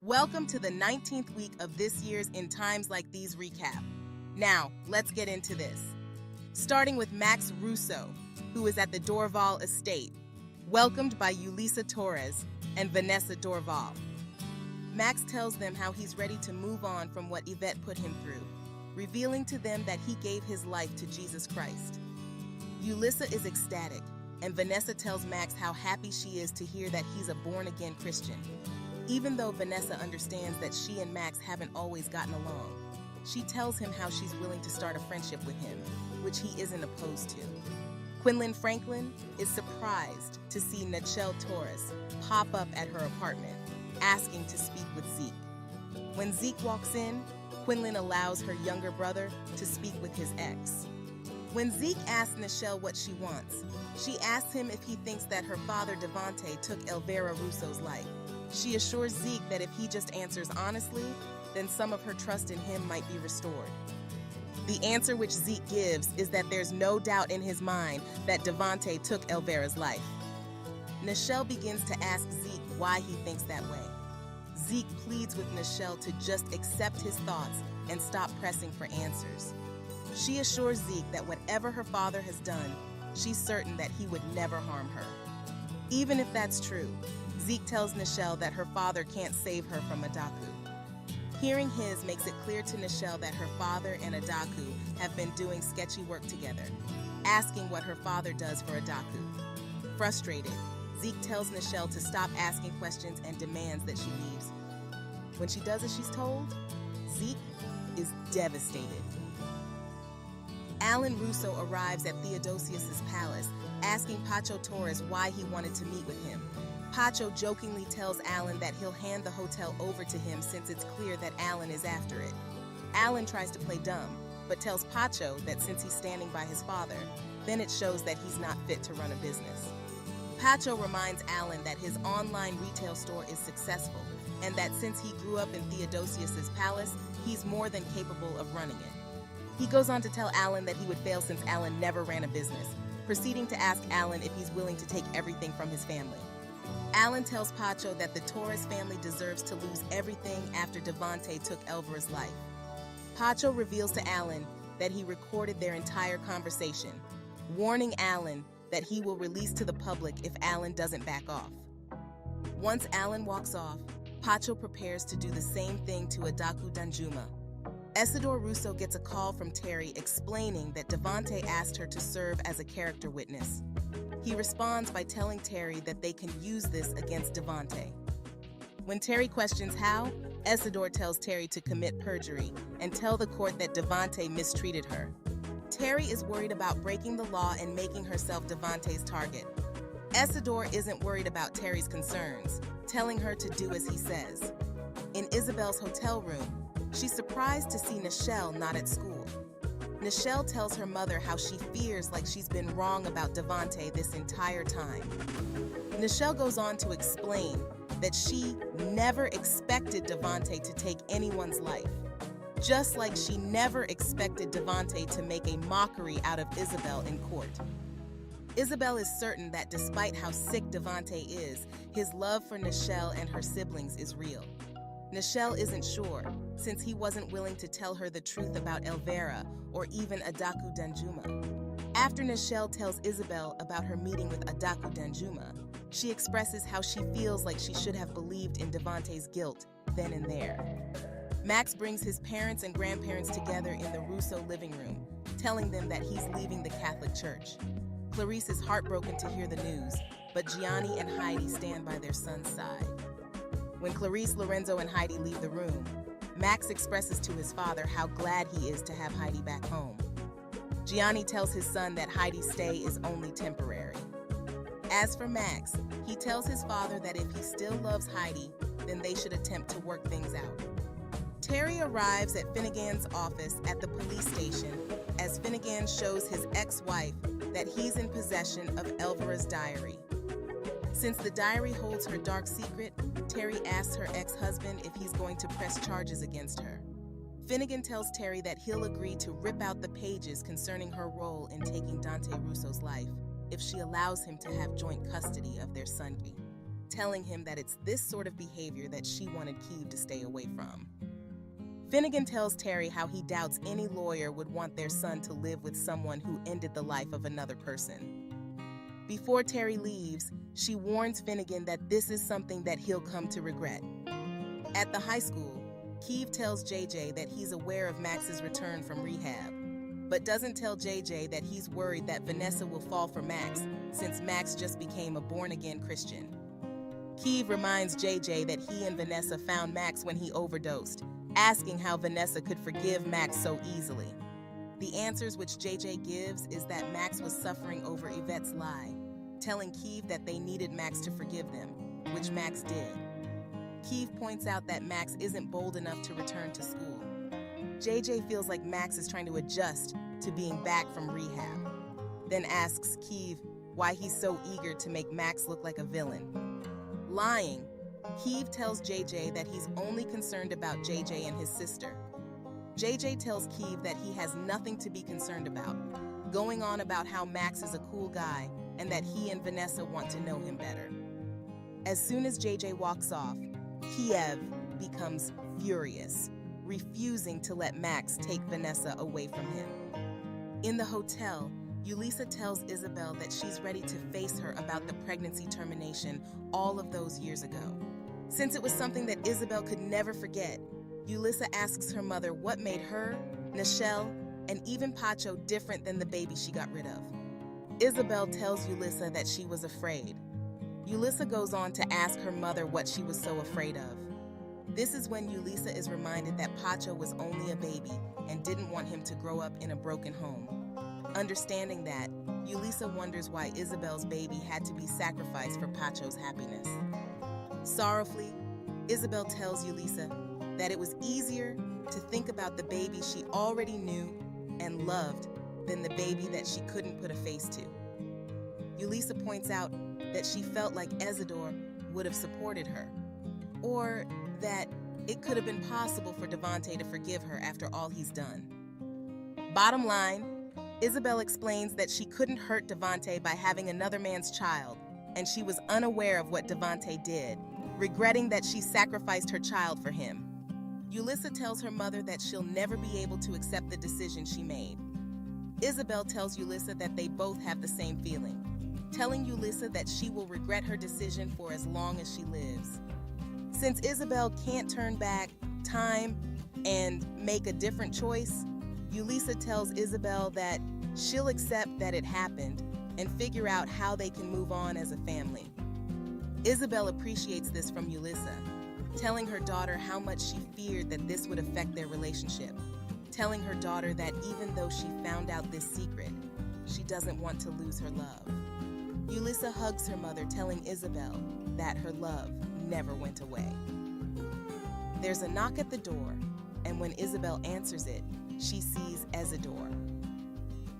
Welcome to the 19th week of this year's In Times Like These recap. Now, let's get into this. Starting with Max Russo, who is at the Dorval estate, welcomed by Yulisa Torres and Vanessa Dorval. Max tells them how he's ready to move on from what Yvette put him through, revealing to them that he gave his life to Jesus Christ. Yulisa is ecstatic, and Vanessa tells Max how happy she is to hear that he's a born-again Christian. Even though Vanessa understands that she and Max haven't always gotten along, she tells him how she's willing to start a friendship with him, which he isn't opposed to. Quinlan Franklin is surprised to see Nachelle Torres pop up at her apartment, asking to speak with Zeke. When Zeke walks in, Quinlan allows her younger brother to speak with his ex. When Zeke asks Nachelle what she wants, she asks him if he thinks that her father Devante took Elvira Russo's life. She assures Zeke that if he just answers honestly, then some of her trust in him might be restored. The answer which Zeke gives is that there's no doubt in his mind that Devante took Elvira's life. Nachelle begins to ask Zeke why he thinks that way. Zeke pleads with Nachelle to just accept his thoughts and stop pressing for answers. She assures Zeke that whatever her father has done, she's certain that he would never harm her. Even if that's true, Zeke tells Nachelle that her father can't save her from Adaku. Hearing his makes it clear to Nachelle that her father and Adaku have been doing sketchy work together, asking what her father does for Adaku. Frustrated, Zeke tells Nachelle to stop asking questions and demands that she leaves. When she does as she's told, Zeke is devastated. Alan Russo arrives at Theodosius' palace, asking Pacho Torres why he wanted to meet with him. Pacho jokingly tells Alan that he'll hand the hotel over to him since it's clear that Alan is after it. Alan tries to play dumb, but tells Pacho that since he's standing by his father, then it shows that he's not fit to run a business. Pacho reminds Alan that his online retail store is successful, and that since he grew up in Theodosius' palace, he's more than capable of running it. He goes on to tell Alan that he would fail since Alan never ran a business, proceeding to ask Alan if he's willing to take everything from his family. Alan tells Pacho that the Torres family deserves to lose everything after Devante took Elvira's life. Pacho reveals to Alan that he recorded their entire conversation, warning Alan that he will release to the public if Alan doesn't back off. Once Alan walks off, Pacho prepares to do the same thing to Adaku Danjuma. Isidore Russo gets a call from Terry explaining that Devante asked her to serve as a character witness. He responds by telling Terry that they can use this against Devante. When Terry questions how, Isidore tells Terry to commit perjury and tell the court that Devante mistreated her. Terry is worried about breaking the law and making herself Devante's target. Isidore isn't worried about Terry's concerns, telling her to do as he says. In Isabel's hotel room, she's surprised to see Nachelle not at school. Nachelle tells her mother how she fears like she's been wrong about Devante this entire time. Nachelle goes on to explain that she never expected Devante to take anyone's life, just like she never expected Devante to make a mockery out of Isabel in court. Isabel is certain that despite how sick Devante is, his love for Nachelle and her siblings is real. Nachelle isn't sure, since he wasn't willing to tell her the truth about Elvira or even Adaku Danjuma. After Nachelle tells Isabel about her meeting with Adaku Danjuma, she expresses how she feels like she should have believed in Devante's guilt then and there. Max brings his parents and grandparents together in the Russo living room, telling them that he's leaving the Catholic Church. Clarice is heartbroken to hear the news, but Gianni and Heidi stand by their son's side. When Clarice, Lorenzo, and Heidi leave the room, Max expresses to his father how glad he is to have Heidi back home. Gianni tells his son that Heidi's stay is only temporary. As for Max, he tells his father that if he still loves Heidi, then they should attempt to work things out. Terry arrives at Finnegan's office at the police station as Finnegan shows his ex-wife that he's in possession of Elvira's diary. Since the diary holds her dark secret, Terry asks her ex-husband if he's going to press charges against her. Finnegan tells Terry that he'll agree to rip out the pages concerning her role in taking Dante Russo's life if she allows him to have joint custody of their son. telling him that it's this sort of behavior that she wanted Keeve to stay away from. Finnegan tells Terry how he doubts any lawyer would want their son to live with someone who ended the life of another person. Before Terry leaves, she warns Finnegan that this is something that he'll come to regret. At the high school, Keeve tells JJ that he's aware of Max's return from rehab, but doesn't tell JJ that he's worried that Vanessa will fall for Max since Max just became a born-again Christian. Keeve reminds JJ that he and Vanessa found Max when he overdosed, asking how Vanessa could forgive Max so easily. The answers which JJ gives is that Max was suffering over Yvette's lie, telling Keeve that they needed Max to forgive them, which Max did. Keeve points out that Max isn't bold enough to return to school. JJ feels like Max is trying to adjust to being back from rehab, then asks Keeve why he's so eager to make Max look like a villain. Lying, Keeve tells JJ that he's only concerned about JJ and his sister. JJ tells Keeve that he has nothing to be concerned about, going on about how Max is a cool guy and that he and Vanessa want to know him better. As soon as JJ walks off, Kiev becomes furious, refusing to let Max take Vanessa away from him. In the hotel, Yulisa tells Isabel that she's ready to face her about the pregnancy termination all of those years ago. Since it was something that Isabel could never forget, Yulisa asks her mother what made her, Nichelle, and even Pacho different than the baby she got rid of. Isabel tells Yulisa that she was afraid. Yulisa goes on to ask her mother what she was so afraid of. This is when Yulisa is reminded that Pacho was only a baby and didn't want him to grow up in a broken home. Understanding that, Yulisa wonders why Isabel's baby had to be sacrificed for Pacho's happiness. Sorrowfully, Isabel tells Yulisa that it was easier to think about the baby she already knew and loved than the baby that she couldn't put a face to. Yulisa points out that she felt like Isidore would have supported her, or that it could have been possible for Devante to forgive her after all he's done. Bottom line, Isabel explains that she couldn't hurt Devante by having another man's child, and she was unaware of what Devante did, regretting that she sacrificed her child for him. Yulisa tells her mother that she'll never be able to accept the decision she made. Isabel tells Yulisa that they both have the same feeling, telling Yulisa that she will regret her decision for as long as she lives. Since Isabel can't turn back time and make a different choice, Yulisa tells Isabel that she'll accept that it happened and figure out how they can move on as a family. Isabel appreciates this from Yulisa, telling her daughter how much she feared that this would affect their relationship, telling her daughter that even though she found out this secret, she doesn't want to lose her love. Yulisa hugs her mother, telling Isabel that her love never went away. There's a knock at the door, and when Isabel answers it, she sees Isidore.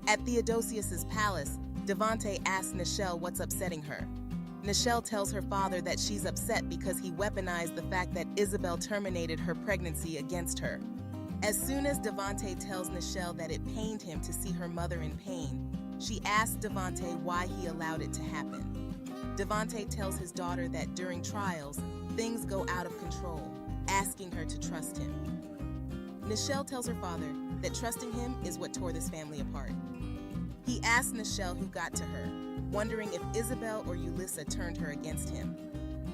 At Theodosius's palace, Devante asks Nichelle what's upsetting her. Nichelle tells her father that she's upset because he weaponized the fact that Isabel terminated her pregnancy against her. As soon as Devante tells Nichelle that it pained him to see her mother in pain, she asks Devante why he allowed it to happen. Devante tells his daughter that during trials, things go out of control, asking her to trust him. Nichelle tells her father that trusting him is what tore this family apart. He asks Nichelle who got to her, wondering if Isabel or Yulisa turned her against him.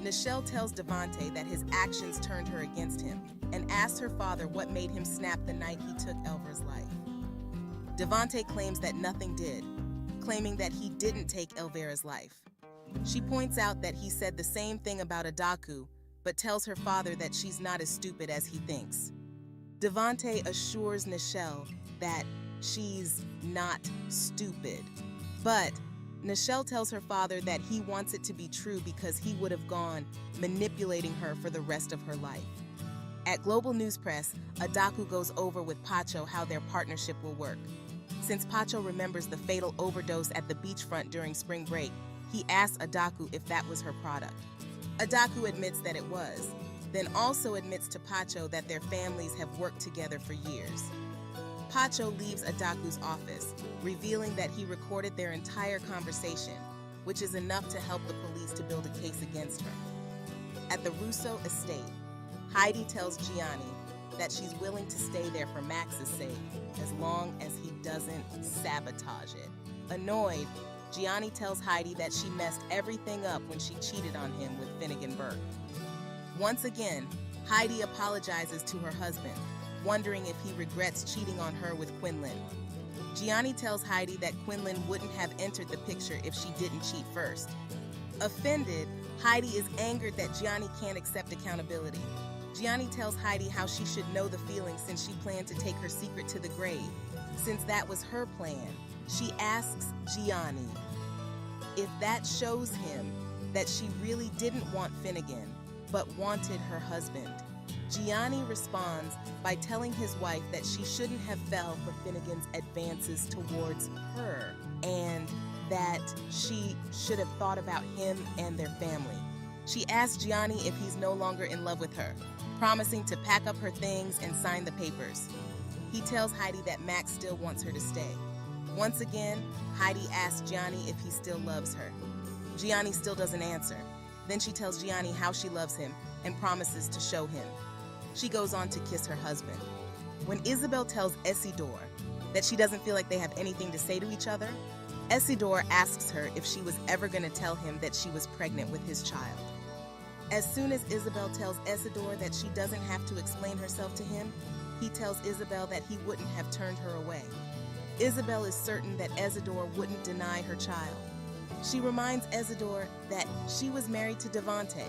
Nichelle tells Devante that his actions turned her against him and asks her father what made him snap the night he took Elvira's life. Devante claims that nothing did, claiming that he didn't take Elvira's life. She points out that he said the same thing about Adaku, but tells her father that she's not as stupid as he thinks. Devante assures Nichelle that she's not stupid, but Nichelle tells her father that he wants it to be true because he would have gone manipulating her for the rest of her life. At Global News Press, Adaku goes over with Pacho how their partnership will work. Since Pacho remembers the fatal overdose at the beachfront during spring break, he asks Adaku if that was her product. Adaku admits that it was, then also admits to Pacho that their families have worked together for years. Pacho leaves Adaku's office, revealing that he recorded their entire conversation, which is enough to help the police to build a case against her. At the Russo estate, Heidi tells Gianni that she's willing to stay there for Max's sake as long as he doesn't sabotage it. Annoyed, Gianni tells Heidi that she messed everything up when she cheated on him with Finnegan Burke. Once again, Heidi apologizes to her husband, wondering if he regrets cheating on her with Quinlan. Gianni tells Heidi that Quinlan wouldn't have entered the picture if she didn't cheat first. Offended, Heidi is angered that Gianni can't accept accountability. Gianni tells Heidi how she should know the feeling since she planned to take her secret to the grave. Since that was her plan, she asks Gianni if that shows him that she really didn't want Finnegan, but wanted her husband. Gianni responds by telling his wife that she shouldn't have fell for Finnegan's advances towards her, and that she should have thought about him and their family. She asks Gianni if he's no longer in love with her, promising to pack up her things and sign the papers. He tells Heidi that Max still wants her to stay. Once again, Heidi asks Gianni if he still loves her. Gianni still doesn't answer. Then she tells Gianni how she loves him and promises to show him. She goes on to kiss her husband. When Isabel tells Isidore that she doesn't feel like they have anything to say to each other, Isidore asks her if she was ever going to tell him that she was pregnant with his child. As soon as Isabel tells Isidore that she doesn't have to explain herself to him, he tells Isabel that he wouldn't have turned her away. Isabel is certain that Isidore wouldn't deny her child. She reminds Isidore that she was married to Devante,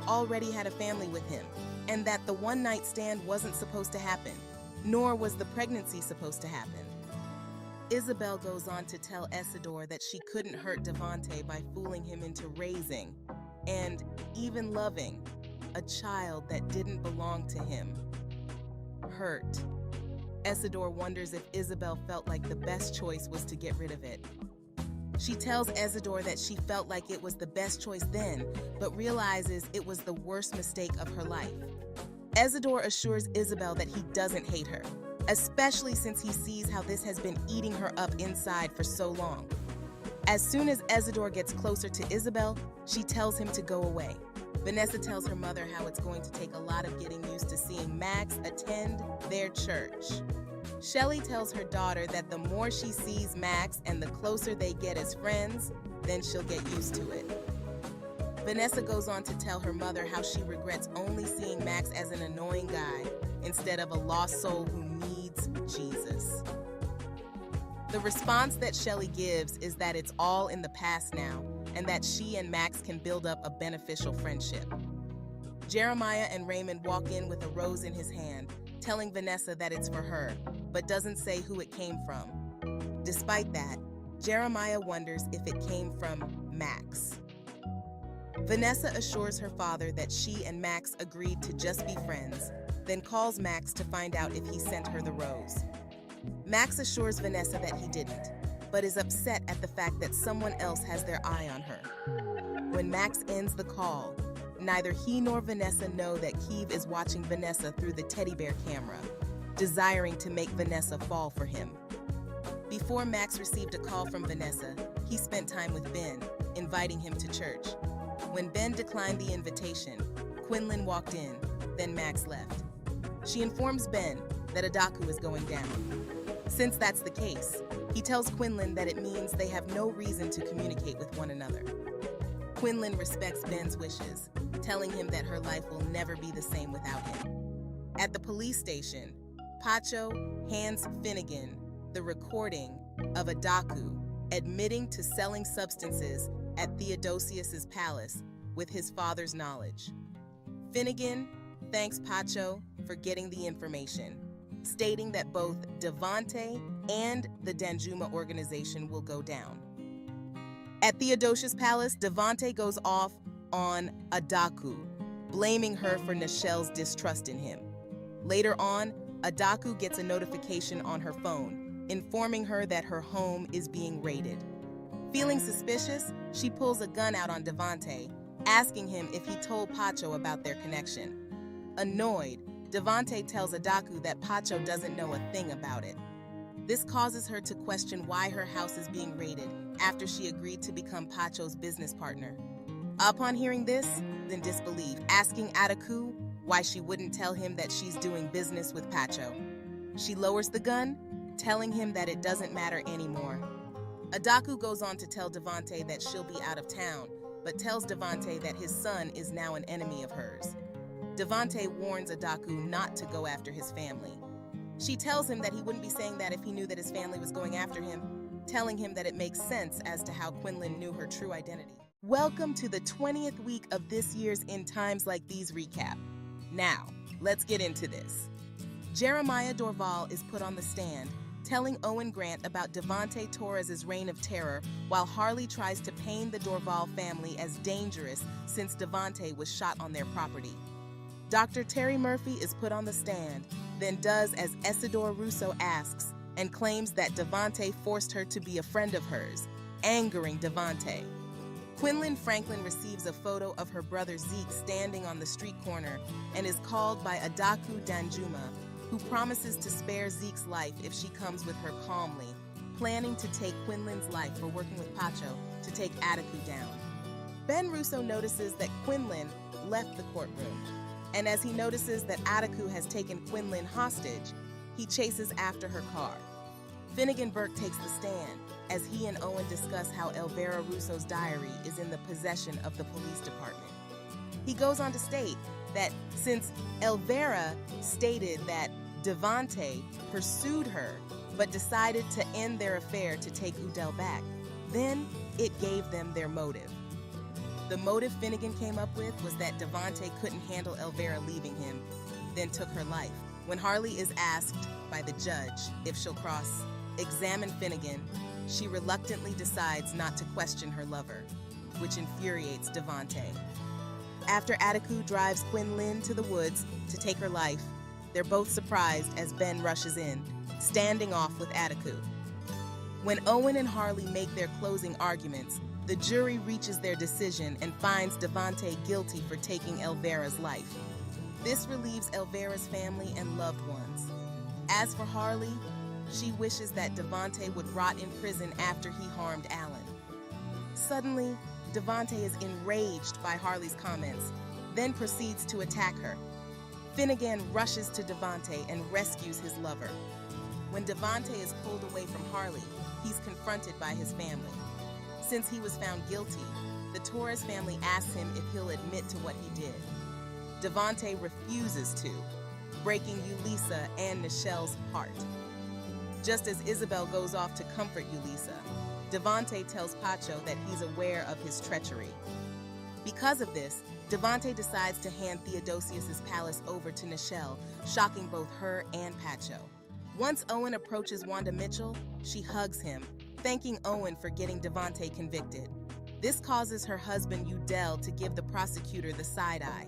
already had a family with him, and that the one-night stand wasn't supposed to happen, nor was the pregnancy supposed to happen. Isabel goes on to tell Isidore that she couldn't hurt Devante by fooling him into raising, and even loving, a child that didn't belong to him. Hurt. Isidore wonders if Isabel felt like the best choice was to get rid of it. She tells Isidore that she felt like it was the best choice then, but realizes it was the worst mistake of her life. Isidore assures Isabel that he doesn't hate her, especially since he sees how this has been eating her up inside for so long. As soon as Isidore gets closer to Isabel, she tells him to go away. Vanessa tells her mother how it's going to take a lot of getting used to seeing Max attend their church. Shelley tells her daughter that the more she sees Max and the closer they get as friends, then she'll get used to it. Vanessa goes on to tell her mother how she regrets only seeing Max as an annoying guy instead of a lost soul who needs Jesus. The response that Shelley gives is that it's all in the past now and that she and Max can build up a beneficial friendship. Jeremiah and Raymond walk in with a rose in his hand, telling Vanessa that it's for her, but doesn't say who it came from. Despite that, Jeremiah wonders if it came from Max. Vanessa assures her father that she and Max agreed to just be friends, then calls Max to find out if he sent her the rose. Max assures Vanessa that he didn't, but is upset at the fact that someone else has their eye on her. When Max ends the call, neither he nor Vanessa know that Keeve is watching Vanessa through the teddy bear camera, desiring to make Vanessa fall for him. Before Max received a call from Vanessa, he spent time with Ben, inviting him to church. When Ben declined the invitation, Quinlan walked in, then Max left. She informs Ben that Adaku is going down. Since that's the case, he tells Quinlan that it means they have no reason to communicate with one another. Quinlan respects Ben's wishes, telling him that her life will never be the same without him. At the police station, Pacho hands Finnegan the recording of Adaku admitting to selling substances at Theodosius's palace with his father's knowledge. Finnegan thanks Pacho for getting the information, stating that both Devante and the Danjuma organization will go down. At Theodosius' palace, Devante goes off on Adaku, blaming her for Nichelle's distrust in him. Later on, Adaku gets a notification on her phone, informing her that her home is being raided. Feeling suspicious, she pulls a gun out on Devante, asking him if he told Pacho about their connection. Annoyed, Devante tells Adaku that Pacho doesn't know a thing about it. This causes her to question why her house is being raided after she agreed to become Pacho's business partner. Upon hearing this, in disbelief, asking Adaku why she wouldn't tell him that she's doing business with Pacho. She lowers the gun, telling him that it doesn't matter anymore. Adaku goes on to tell Devante that she'll be out of town, but tells Devante that his son is now an enemy of hers. Devante warns Adaku not to go after his family. She tells him that he wouldn't be saying that if he knew that his family was going after him, telling him that it makes sense as to how Quinlan knew her true identity. Welcome to the 20th week of this year's In Times Like These recap. Now, let's get into this. Jeremiah Dorval is put on the stand, telling Owen Grant about Devante Torres's reign of terror while Harley tries to paint the Dorval family as dangerous since Devante was shot on their property. Dr. Terry Murphy is put on the stand, then does as Isidore Russo asks and claims that Devante forced her to be a friend of hers, angering Devante. Quinlan Franklin receives a photo of her brother Zeke standing on the street corner and is called by Adaku Danjuma, who promises to spare Zeke's life if she comes with her calmly, planning to take Quinlan's life for working with Pacho to take Adaku down. Ben Russo notices that Quinlan left the courtroom, and as he notices that Adaku has taken Quinlan hostage, he chases after her car. Finnegan Burke takes the stand as he and Owen discuss how Elvira Russo's diary is in the possession of the police department. He goes on to state that since Elvira stated that Devante pursued her but decided to end their affair to take Udell back, then it gave them their motive. The motive Finnegan came up with was that Devante couldn't handle Elvira leaving him, then took her life. When Harley is asked by the judge if she'll cross-examine Finnegan, she reluctantly decides not to question her lover, which infuriates Devante. After Adaku drives Quinlan to the woods to take her life, they're both surprised as Ben rushes in, standing off with Adaku. When Owen and Harley make their closing arguments, the jury reaches their decision and finds Devante guilty for taking Elvira's life. This relieves Elvira's family and loved ones. As for Harley, she wishes that Devante would rot in prison after he harmed Alan. Suddenly, Devante is enraged by Harley's comments, then proceeds to attack her. Finnegan rushes to Devante and rescues his lover. When Devante is pulled away from Harley, he's confronted by his family. Since he was found guilty, the Torres family asks him if he'll admit to what he did. Devante refuses to, breaking Ulisa and Nichelle's heart. Just as Isabel goes off to comfort Ulisa, Devante tells Pacho that he's aware of his treachery. Because of this, Devante decides to hand Theodosius's palace over to Nichelle, shocking both her and Pacho. Once Owen approaches Wanda Mitchell, she hugs him, thanking Owen for getting Devante convicted. This causes her husband Udell to give the prosecutor the side eye.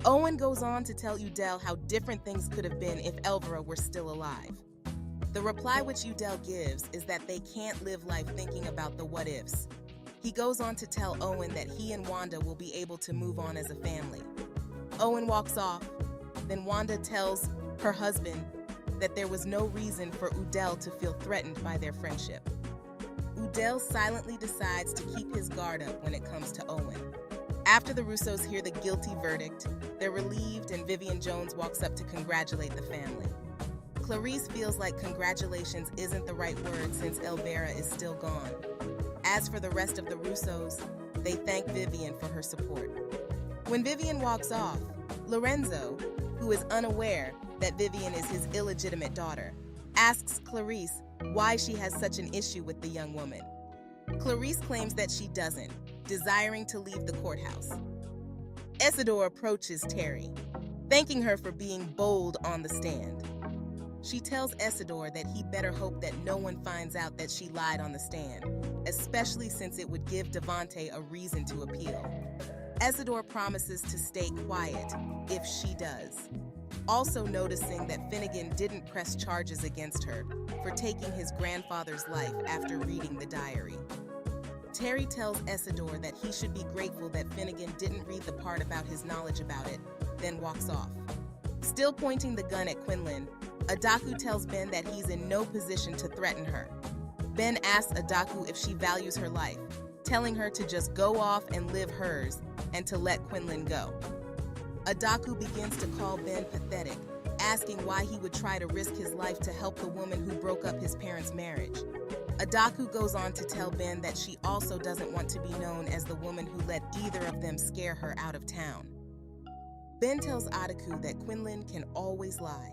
Owen goes on to tell Udell how different things could have been if Elvira were still alive. The reply which Udell gives is that they can't live life thinking about the what-ifs. He goes on to tell Owen that he and Wanda will be able to move on as a family. Owen walks off, then Wanda tells her husband that there was no reason for Udell to feel threatened by their friendship. Udell silently decides to keep his guard up when it comes to Owen. After the Russos hear the guilty verdict, they're relieved and Vivian Jones walks up to congratulate the family. Clarice feels like congratulations isn't the right word since Elvira is still gone. As for the rest of the Russos, they thank Vivian for her support. When Vivian walks off, Lorenzo, who is unaware that Vivian is his illegitimate daughter, asks Clarice why she has such an issue with the young woman. Clarice claims that she doesn't, desiring to leave the courthouse. Isidore approaches Terry, thanking her for being bold on the stand. She tells Isidore that he better hope that no one finds out that she lied on the stand, especially since it would give Devante a reason to appeal. Isidore promises to stay quiet if she does, also noticing that Finnegan didn't press charges against her for taking his grandfather's life after reading the diary. Terry tells Isidore that he should be grateful that Finnegan didn't read the part about his knowledge about it, then walks off. Still pointing the gun at Quinlan, Adaku tells Ben that he's in no position to threaten her. Ben asks Adaku if she values her life, telling her to just go off and live hers and to let Quinlan go. Adaku begins to call Ben pathetic, asking why he would try to risk his life to help the woman who broke up his parents' marriage. Adaku goes on to tell Ben that she also doesn't want to be known as the woman who let either of them scare her out of town. Ben tells Adaku that Quinlan can always lie,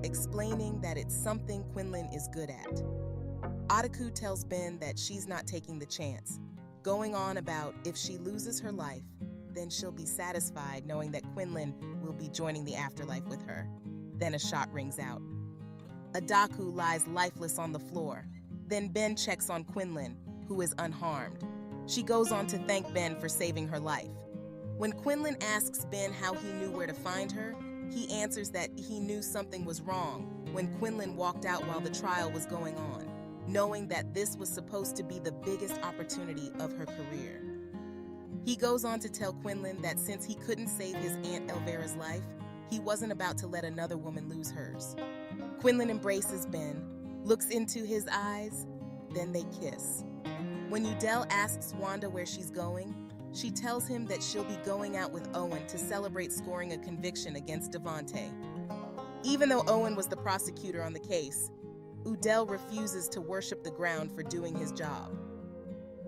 explaining that it's something Quinlan is good at. Adaku tells Ben that she's not taking the chance, going on about if she loses her life, then she'll be satisfied knowing that Quinlan will be joining the afterlife with her. Then a shot rings out. Adaku lies lifeless on the floor. Then Ben checks on Quinlan, who is unharmed. She goes on to thank Ben for saving her life. When Quinlan asks Ben how he knew where to find her, he answers that he knew something was wrong when Quinlan walked out while the trial was going on, knowing that this was supposed to be the biggest opportunity of her career. He goes on to tell Quinlan that since he couldn't save his Aunt Elvira's life, he wasn't about to let another woman lose hers. Quinlan embraces Ben, looks into his eyes, then they kiss. When Udell asks Wanda where she's going, she tells him that she'll be going out with Owen to celebrate scoring a conviction against Devante. Even though Owen was the prosecutor on the case, Udell refuses to worship the ground for doing his job.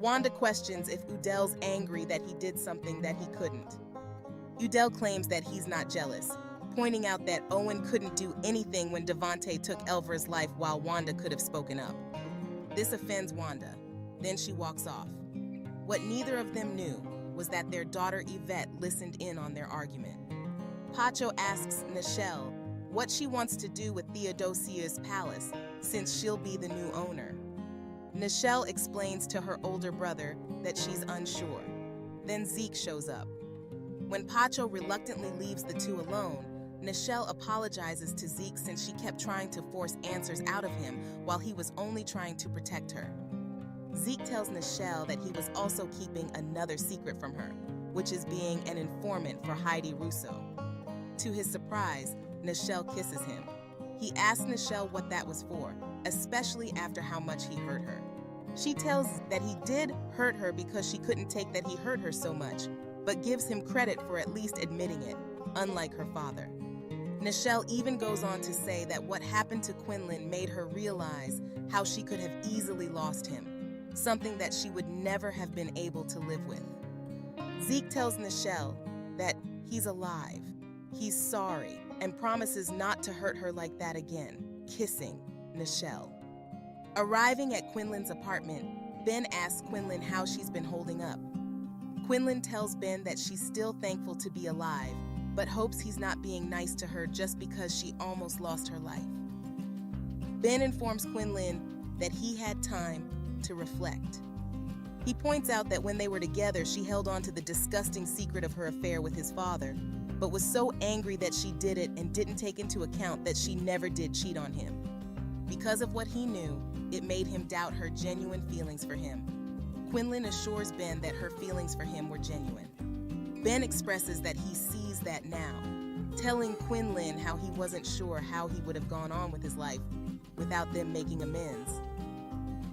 Wanda questions if Udell's angry that he did something that he couldn't. Udell claims that he's not jealous, pointing out that Owen couldn't do anything when Devante took Elvira's life while Wanda could have spoken up. This offends Wanda. Then she walks off. What neither of them knew was that their daughter Yvette listened in on their argument. Pacho asks Nichelle what she wants to do with Theodosia's palace since she'll be the new owner. Nichelle explains to her older brother that she's unsure. Then Zeke shows up. When Pacho reluctantly leaves the two alone, Nichelle apologizes to Zeke since she kept trying to force answers out of him while he was only trying to protect her. Zeke tells Nichelle that he was also keeping another secret from her, which is being an informant for Heidi Russo. To his surprise, Nichelle kisses him. He asks Nichelle what that was for, especially after how much he hurt her. She tells that he did hurt her because she couldn't take that he hurt her so much, but gives him credit for at least admitting it, unlike her father. Nichelle even goes on to say that what happened to Quinlan made her realize how she could have easily lost him, something that she would never have been able to live with. Zeke tells Nichelle that he's alive, he's sorry, and promises not to hurt her like that again, kissing Nichelle. Arriving at Quinlan's apartment, Ben asks Quinlan how she's been holding up. Quinlan tells Ben that she's still thankful to be alive, but hopes he's not being nice to her just because she almost lost her life. Ben informs Quinlan that he had time to reflect. He points out that when they were together, she held on to the disgusting secret of her affair with his father, but was so angry that she did it and didn't take into account that she never did cheat on him. Because of what he knew, it made him doubt her genuine feelings for him. Quinlan assures Ben that her feelings for him were genuine. Ben expresses that he sees that now, telling Quinlan how he wasn't sure how he would have gone on with his life without them making amends.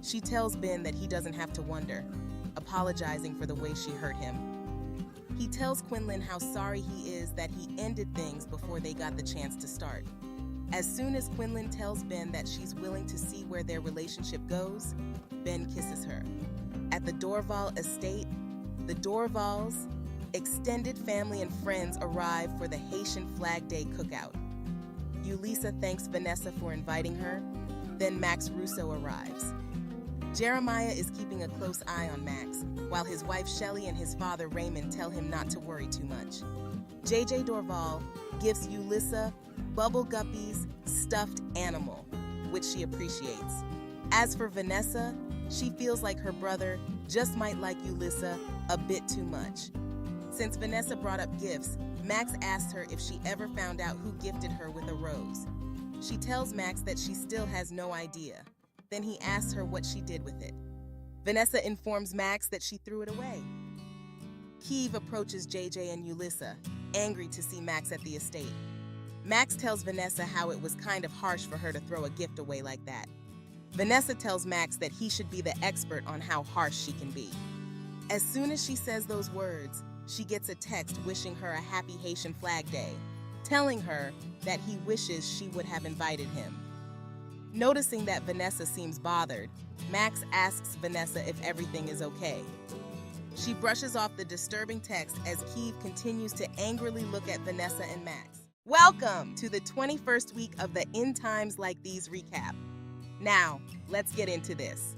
She tells Ben that he doesn't have to wonder, apologizing for the way she hurt him. He tells Quinlan how sorry he is that he ended things before they got the chance to start. As soon as Quinlan tells Ben that she's willing to see where their relationship goes, Ben kisses her. At the Dorval estate, the Dorvals, extended family and friends arrive for the Haitian Flag Day cookout. Yulisa thanks Vanessa for inviting her, then Max Russo arrives. Jeremiah is keeping a close eye on Max, while his wife Shelley and his father Raymond tell him not to worry too much. JJ Dorval gives Yulisa Bubble Guppy's stuffed animal, which she appreciates. As for Vanessa, she feels like her brother just might like Yulisa a bit too much. Since Vanessa brought up gifts, Max asks her if she ever found out who gifted her with a rose. She tells Max that she still has no idea. Then he asks her what she did with it. Vanessa informs Max that she threw it away. Keeve approaches JJ and Yulisa, angry to see Max at the estate. Max tells Vanessa how it was kind of harsh for her to throw a gift away like that. Vanessa tells Max that he should be the expert on how harsh she can be. As soon as she says those words, she gets a text wishing her a happy Haitian Flag Day, telling her that he wishes she would have invited him. Noticing that Vanessa seems bothered, Max asks Vanessa if everything is okay. She brushes off the disturbing text as Keeve continues to angrily look at Vanessa and Max. Welcome to the 21st week of the In Times Like These recap. Now, let's get into this.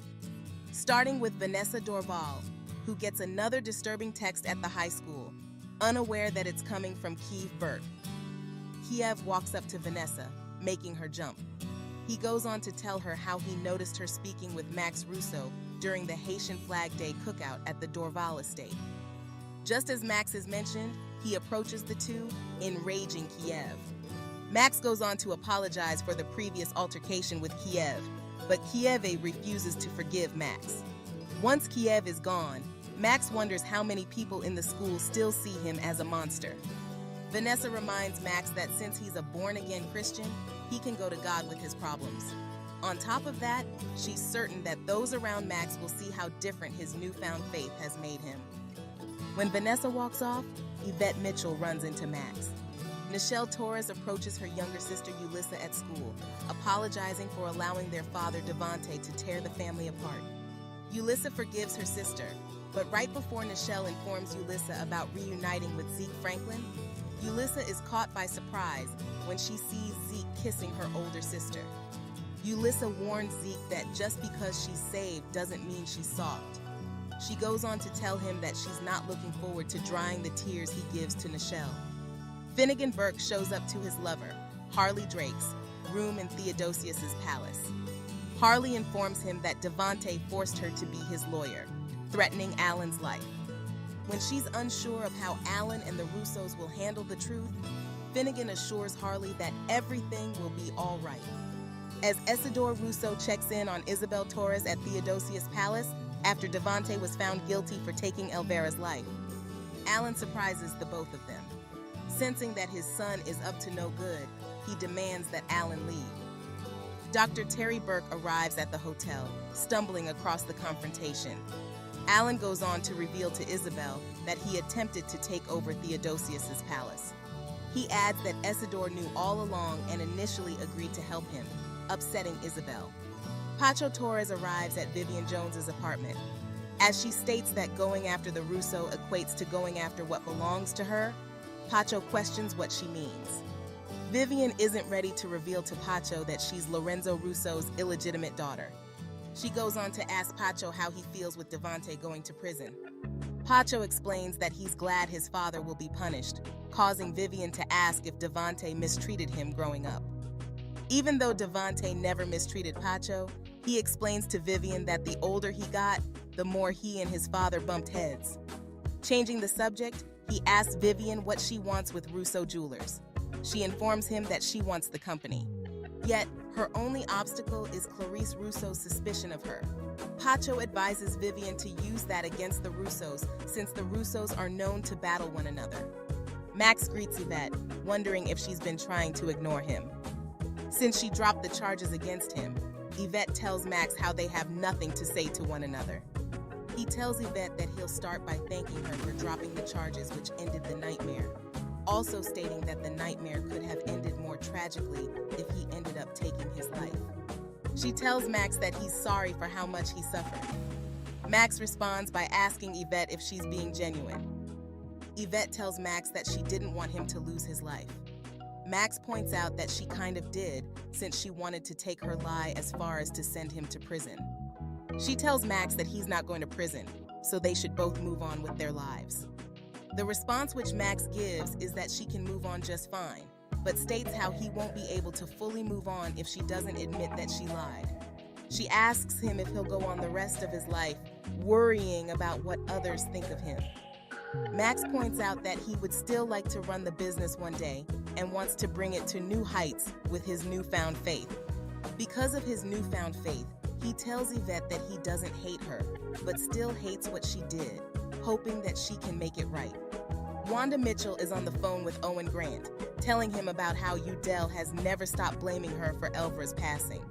Starting with Vanessa Dorval, who gets another disturbing text at the high school, unaware that it's coming from Keeve Burke. Kiev walks up to Vanessa, making her jump. He goes on to tell her how he noticed her speaking with Max Russo during the Haitian Flag Day cookout at the Dorval estate. Just as Max is mentioned, he approaches the two, enraging Kiev. Max goes on to apologize for the previous altercation with Kiev, but Kiev refuses to forgive Max. Once Kiev is gone, Max wonders how many people in the school still see him as a monster. Vanessa reminds Max that since he's a born-again Christian, he can go to God with his problems. On top of that, she's certain that those around Max will see how different his newfound faith has made him. When Vanessa walks off, Yvette Mitchell runs into Max. Nichelle Torres approaches her younger sister Yulissa at school, apologizing for allowing their father Devante to tear the family apart. Yulissa forgives her sister, but right before Nichelle informs Yulissa about reuniting with Zeke Franklin, Yulissa is caught by surprise when she sees Zeke kissing her older sister. Yulissa warns Zeke that just because she's saved doesn't mean she's soft. She goes on to tell him that she's not looking forward to drying the tears he gives to Nichelle. Finnegan Burke shows up to his lover, Harley Drake's, room in Theodosius's palace. Harley informs him that Devante forced her to be his lawyer, threatening Alan's life. When she's unsure of how Alan and the Russos will handle the truth, Finnegan assures Harley that everything will be all right. As Isidore Russo checks in on Isabel Torres at Theodosius Palace after Devante was found guilty for taking Elvira's life, Alan surprises the both of them. Sensing that his son is up to no good, he demands that Alan leave. Dr. Terry Burke arrives at the hotel, stumbling across the confrontation. Alan goes on to reveal to Isabel that he attempted to take over Theodosius's palace. He adds that Isidore knew all along and initially agreed to help him, upsetting Isabel. Pacho Torres arrives at Vivian Jones's apartment. As she states that going after the Russo equates to going after what belongs to her, Pacho questions what she means. Vivian isn't ready to reveal to Pacho that she's Lorenzo Russo's illegitimate daughter. She goes on to ask Pacho how he feels with Devante going to prison. Pacho explains that he's glad his father will be punished, causing Vivian to ask if Devante mistreated him growing up. Even though Devante never mistreated Pacho, he explains to Vivian that the older he got, the more he and his father bumped heads. Changing the subject, he asks Vivian what she wants with Russo Jewelers. She informs him that she wants the company. Yet, her only obstacle is Clarice Russo's suspicion of her. Pacho advises Vivian to use that against the Russos, since the Russos are known to battle one another. Max greets Yvette, wondering if she's been trying to ignore him. Since she dropped the charges against him, Yvette tells Max how they have nothing to say to one another. He tells Yvette that he'll start by thanking her for dropping the charges which ended the nightmare, also stating that the nightmare could have ended more tragically if he ended up taking his life. She tells Max that he's sorry for how much he suffered. Max responds by asking Yvette if she's being genuine. Yvette tells Max that she didn't want him to lose his life. Max points out that she kind of did, since she wanted to take her lie as far as to send him to prison. She tells Max that he's not going to prison, so they should both move on with their lives. The response which Max gives is that she can move on just fine, but states how he won't be able to fully move on if she doesn't admit that she lied. She asks him if he'll go on the rest of his life worrying about what others think of him. Max points out that he would still like to run the business one day and wants to bring it to new heights with his newfound faith. Because of his newfound faith, he tells Yvette that he doesn't hate her, but still hates what she did, hoping that she can make it right. Wanda Mitchell is on the phone with Owen Grant, telling him about how Udell has never stopped blaming her for Elvira's passing.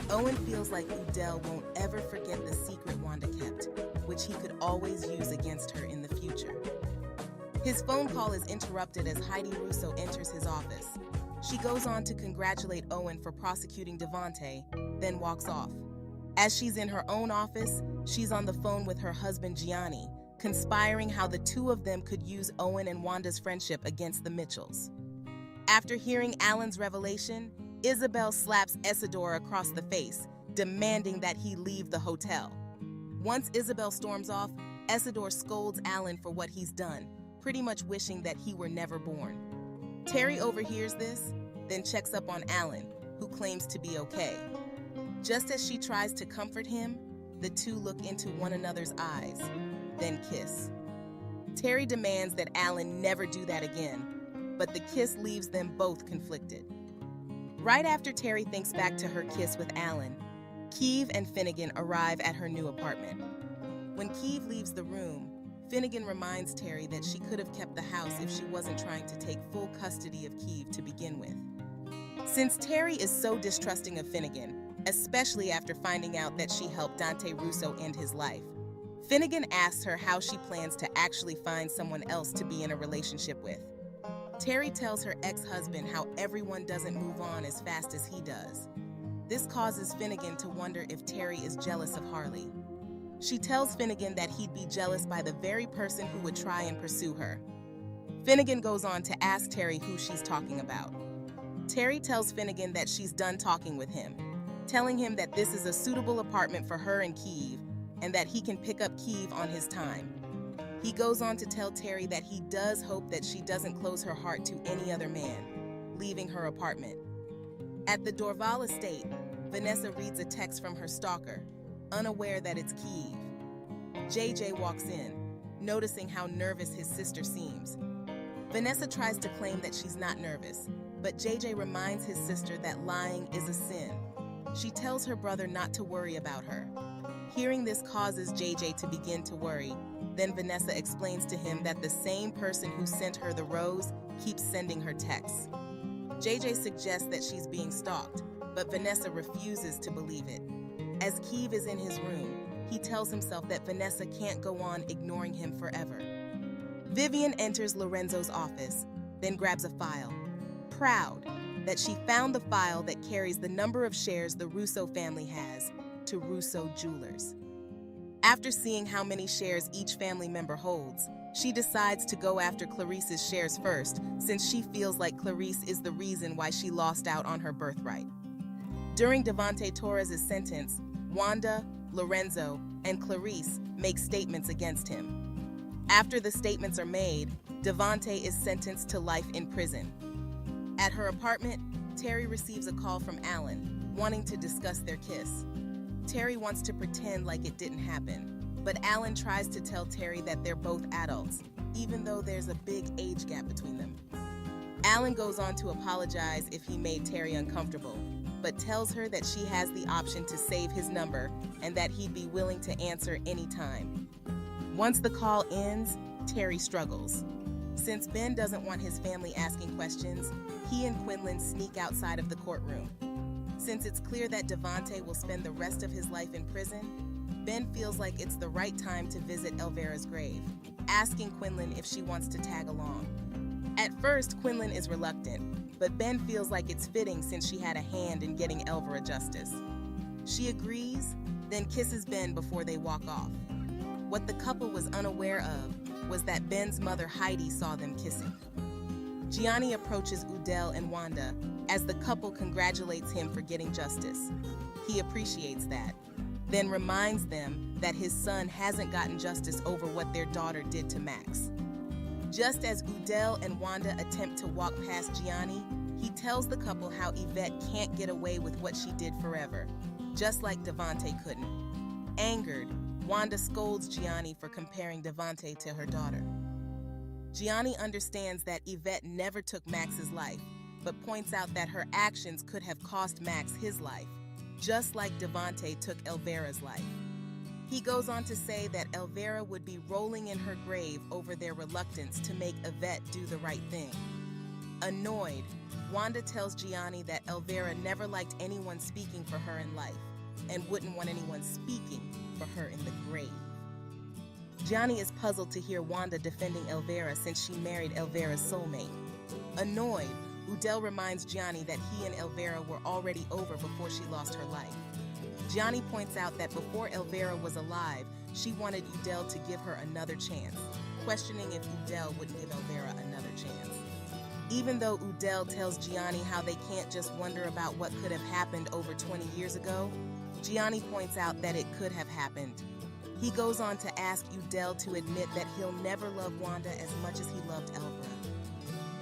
Owen feels like Udell won't ever forget the secret Wanda kept, which he could always use against her in the future. His phone call is interrupted as Heidi Russo enters his office. She goes on to congratulate Owen for prosecuting Devante, then walks off. As she's in her own office, she's on the phone with her husband Gianni, conspiring how the two of them could use Owen and Wanda's friendship against the Mitchells. After hearing Alan's revelation, Isabel slaps Isidore across the face, demanding that he leave the hotel. Once Isabel storms off, Isidore scolds Alan for what he's done, pretty much wishing that he were never born. Terry overhears this, then checks up on Alan, who claims to be okay. Just as she tries to comfort him, the two look into one another's eyes, then kiss. Terry demands that Alan never do that again, but the kiss leaves them both conflicted. Right after Terry thinks back to her kiss with Alan, Keeve and Finnegan arrive at her new apartment. When Keeve leaves the room, Finnegan reminds Terry that she could have kept the house if she wasn't trying to take full custody of Keeve to begin with. Since Terry is so distrusting of Finnegan, especially after finding out that she helped Dante Russo end his life, Finnegan asks her how she plans to actually find someone else to be in a relationship with. Terry tells her ex-husband how everyone doesn't move on as fast as he does. This causes Finnegan to wonder if Terry is jealous of Harley. She tells Finnegan that he'd be jealous by the very person who would try and pursue her. Finnegan goes on to ask Terry who she's talking about. Terry tells Finnegan that she's done talking with him, telling him that this is a suitable apartment for her and Keeve, and that he can pick up Keeve on his time. He goes on to tell Terry that he does hope that she doesn't close her heart to any other man, leaving her apartment. At the Dorval estate, Vanessa reads a text from her stalker, unaware that it's Keeve. JJ walks in, noticing how nervous his sister seems. Vanessa tries to claim that she's not nervous, but JJ reminds his sister that lying is a sin. She tells her brother not to worry about her. Hearing this causes JJ to begin to worry. Then Vanessa explains to him that the same person who sent her the rose keeps sending her texts. JJ suggests that she's being stalked, but Vanessa refuses to believe it. As Keeve is in his room, he tells himself that Vanessa can't go on ignoring him forever. Vivian enters Lorenzo's office, then grabs a file, proud that she found the file that carries the number of shares the Russo family has to Russo Jewelers. After seeing how many shares each family member holds, she decides to go after Clarice's shares first, since she feels like Clarice is the reason why she lost out on her birthright. During Devante Torres' sentence, Wanda, Lorenzo, and Clarice make statements against him. After the statements are made, Devante is sentenced to life in prison. At her apartment, Terry receives a call from Alan, wanting to discuss their kiss. Terry wants to pretend like it didn't happen, but Alan tries to tell Terry that they're both adults, even though there's a big age gap between them. Alan goes on to apologize if he made Terry uncomfortable, but tells her that she has the option to save his number and that he'd be willing to answer anytime. Once the call ends, Terry struggles. Since Ben doesn't want his family asking questions, he and Quinlan sneak outside of the courtroom. Since it's clear that Devante will spend the rest of his life in prison, Ben feels like it's the right time to visit Elvira's grave, asking Quinlan if she wants to tag along. At first, Quinlan is reluctant, but Ben feels like it's fitting since she had a hand in getting Elvira justice. She agrees, then kisses Ben before they walk off. What the couple was unaware of was that Ben's mother Heidi saw them kissing. Gianni approaches Udell and Wanda as the couple congratulates him for getting justice. He appreciates that, then reminds them that his son hasn't gotten justice over what their daughter did to Max. Just as Udell and Wanda attempt to walk past Gianni, he tells the couple how Yvette can't get away with what she did forever, just like Devante couldn't. Angered, Wanda scolds Gianni for comparing Devante to her daughter. Gianni understands that Yvette never took Max's life, but points out that her actions could have cost Max his life, just like Devante took Elvira's life. He goes on to say that Elvira would be rolling in her grave over their reluctance to make Yvette do the right thing. Annoyed, Wanda tells Gianni that Elvira never liked anyone speaking for her in life and wouldn't want anyone speaking for her in the grave. Gianni is puzzled to hear Wanda defending Elvira since she married Elvira's soulmate. Annoyed, Udell reminds Gianni that he and Elvira were already over before she lost her life. Gianni points out that before Elvira was alive, she wanted Udell to give her another chance, questioning if Udell wouldn't give Elvira another chance. Even though Udell tells Gianni how they can't just wonder about what could have happened over 20 years ago, Gianni points out that it could have happened. He goes on to ask Udell to admit that he'll never love Wanda as much as he loved Elvira.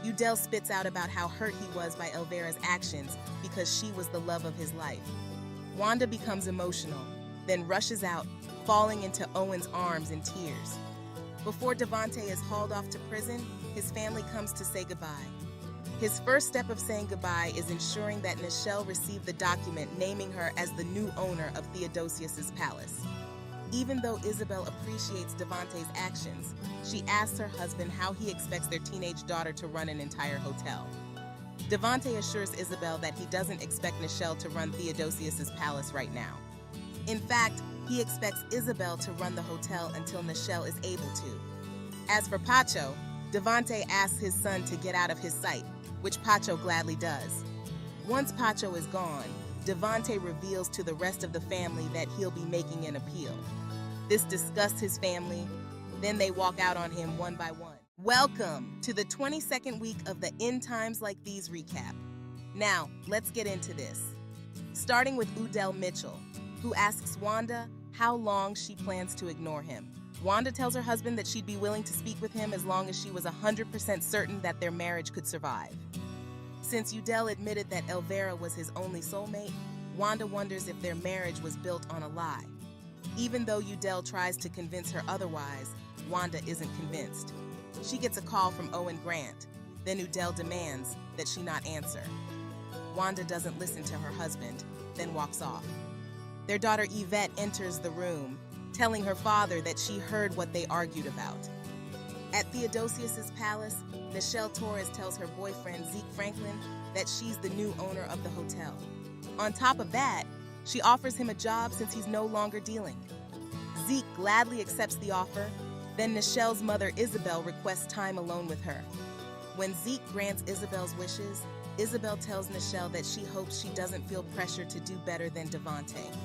Udell spits out about how hurt he was by Elvira's actions because she was the love of his life. Wanda becomes emotional, then rushes out, falling into Owen's arms in tears. Before Devante is hauled off to prison, his family comes to say goodbye. His first step of saying goodbye is ensuring that Nichelle received the document naming her as the new owner of Theodosius's palace. Even though Isabel appreciates Devante's actions, she asks her husband how he expects their teenage daughter to run an entire hotel. Devante assures Isabel that he doesn't expect Nichelle to run Theodosius's palace right now. In fact, he expects Isabel to run the hotel until Nichelle is able to. As for Pacho, Devante asks his son to get out of his sight, which Pacho gladly does. Once Pacho is gone, Devante reveals to the rest of the family that he'll be making an appeal. This disgusts his family, then they walk out on him one by one. Welcome to the 22nd week of the In Times Like These recap. Now, let's get into this. Starting with Udell Mitchell, who asks Wanda how long she plans to ignore him. Wanda tells her husband that she'd be willing to speak with him as long as she was 100% certain that their marriage could survive. Since Udell admitted that Elvira was his only soulmate, Wanda wonders if their marriage was built on a lie. Even though Udell tries to convince her otherwise, Wanda isn't convinced. She gets a call from Owen Grant, then Udell demands that she not answer. Wanda doesn't listen to her husband, then walks off. Their daughter Yvette enters the room, telling her father that she heard what they argued about. At Theodosius's palace, Nichelle Torres tells her boyfriend Zeke Franklin that she's the new owner of the hotel. On top of that, she offers him a job since he's no longer dealing. Zeke gladly accepts the offer, then Nichelle's mother Isabel requests time alone with her. When Zeke grants Isabel's wishes, Isabel tells Nichelle that she hopes she doesn't feel pressure to do better than Devante.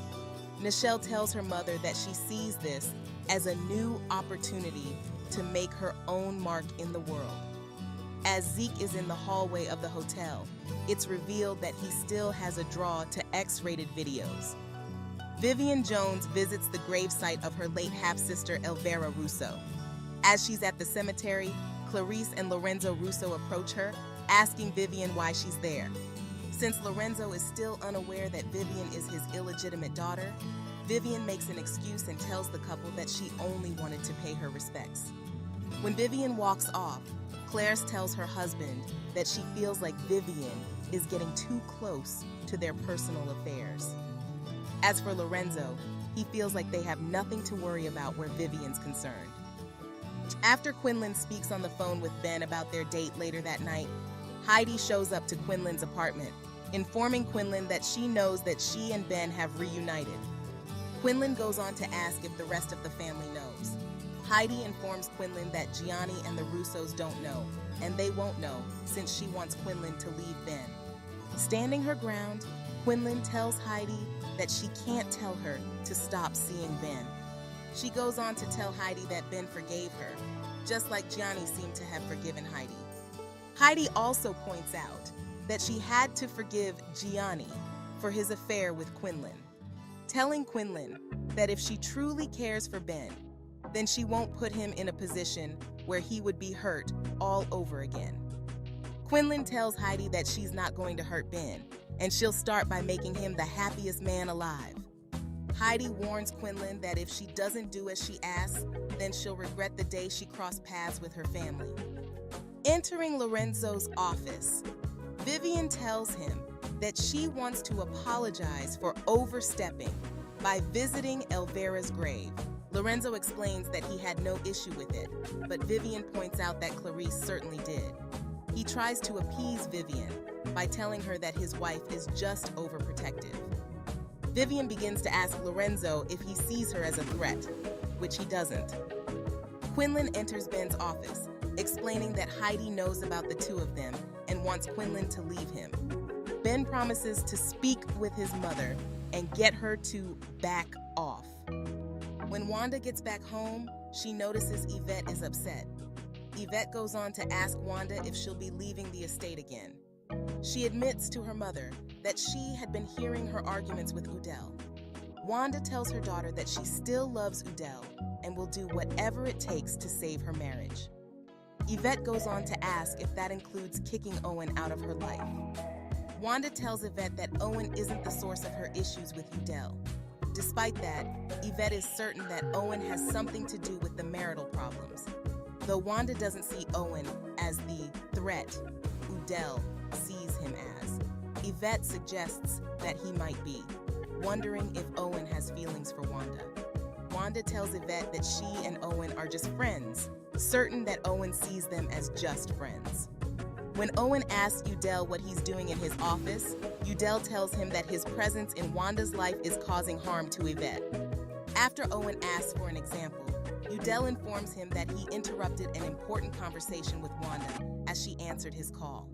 Nichelle tells her mother that she sees this as a new opportunity to make her own mark in the world. As Zeke is in the hallway of the hotel, it's revealed that he still has a draw to X-rated videos. Vivian Jones visits the gravesite of her late half-sister Elvira Russo. As she's at the cemetery, Clarice and Lorenzo Russo approach her, asking Vivian why she's there. Since Lorenzo is still unaware that Vivian is his illegitimate daughter, Vivian makes an excuse and tells the couple that she only wanted to pay her respects. When Vivian walks off, Clarice tells her husband that she feels like Vivian is getting too close to their personal affairs. As for Lorenzo, he feels like they have nothing to worry about where Vivian's concerned. After Quinlan speaks on the phone with Ben about their date later that night, Heidi shows up to Quinlan's apartment, informing Quinlan that she knows that she and Ben have reunited. Quinlan goes on to ask if the rest of the family knows. Heidi informs Quinlan that Gianni and the Russos don't know, and they won't know since she wants Quinlan to leave Ben. Standing her ground, Quinlan tells Heidi that she can't tell her to stop seeing Ben. She goes on to tell Heidi that Ben forgave her, just like Gianni seemed to have forgiven Heidi. Heidi also points out that she had to forgive Gianni for his affair with Quinlan, telling Quinlan that if she truly cares for Ben, then she won't put him in a position where he would be hurt all over again. Quinlan tells Heidi that she's not going to hurt Ben, and she'll start by making him the happiest man alive. Heidi warns Quinlan that if she doesn't do as she asks, then she'll regret the day she crossed paths with her family. Entering Lorenzo's office, Vivian tells him that she wants to apologize for overstepping by visiting Elvira's grave. Lorenzo explains that he had no issue with it, but Vivian points out that Clarice certainly did. He tries to appease Vivian by telling her that his wife is just overprotective. Vivian begins to ask Lorenzo if he sees her as a threat, which he doesn't. Quinlan enters Ben's office, explaining that Heidi knows about the two of them and wants Quinlan to leave him. Ben promises to speak with his mother and get her to back off. When Wanda gets back home, she notices Yvette is upset. Yvette goes on to ask Wanda if she'll be leaving the estate again. She admits to her mother that she had been hearing her arguments with Udell. Wanda tells her daughter that she still loves Udell and will do whatever it takes to save her marriage. Yvette goes on to ask if that includes kicking Owen out of her life. Wanda tells Yvette that Owen isn't the source of her issues with Udell. Despite that, Yvette is certain that Owen has something to do with the marital problems. Though Wanda doesn't see Owen as the threat Udell sees him as, Yvette suggests that he might be, wondering if Owen has feelings for Wanda. Wanda tells Yvette that she and Owen are just friends, certain that Owen sees them as just friends. When Owen asks Udell what he's doing in his office, Udell tells him that his presence in Wanda's life is causing harm to Yvette. After Owen asks for an example, Udell informs him that he interrupted an important conversation with Wanda as she answered his call.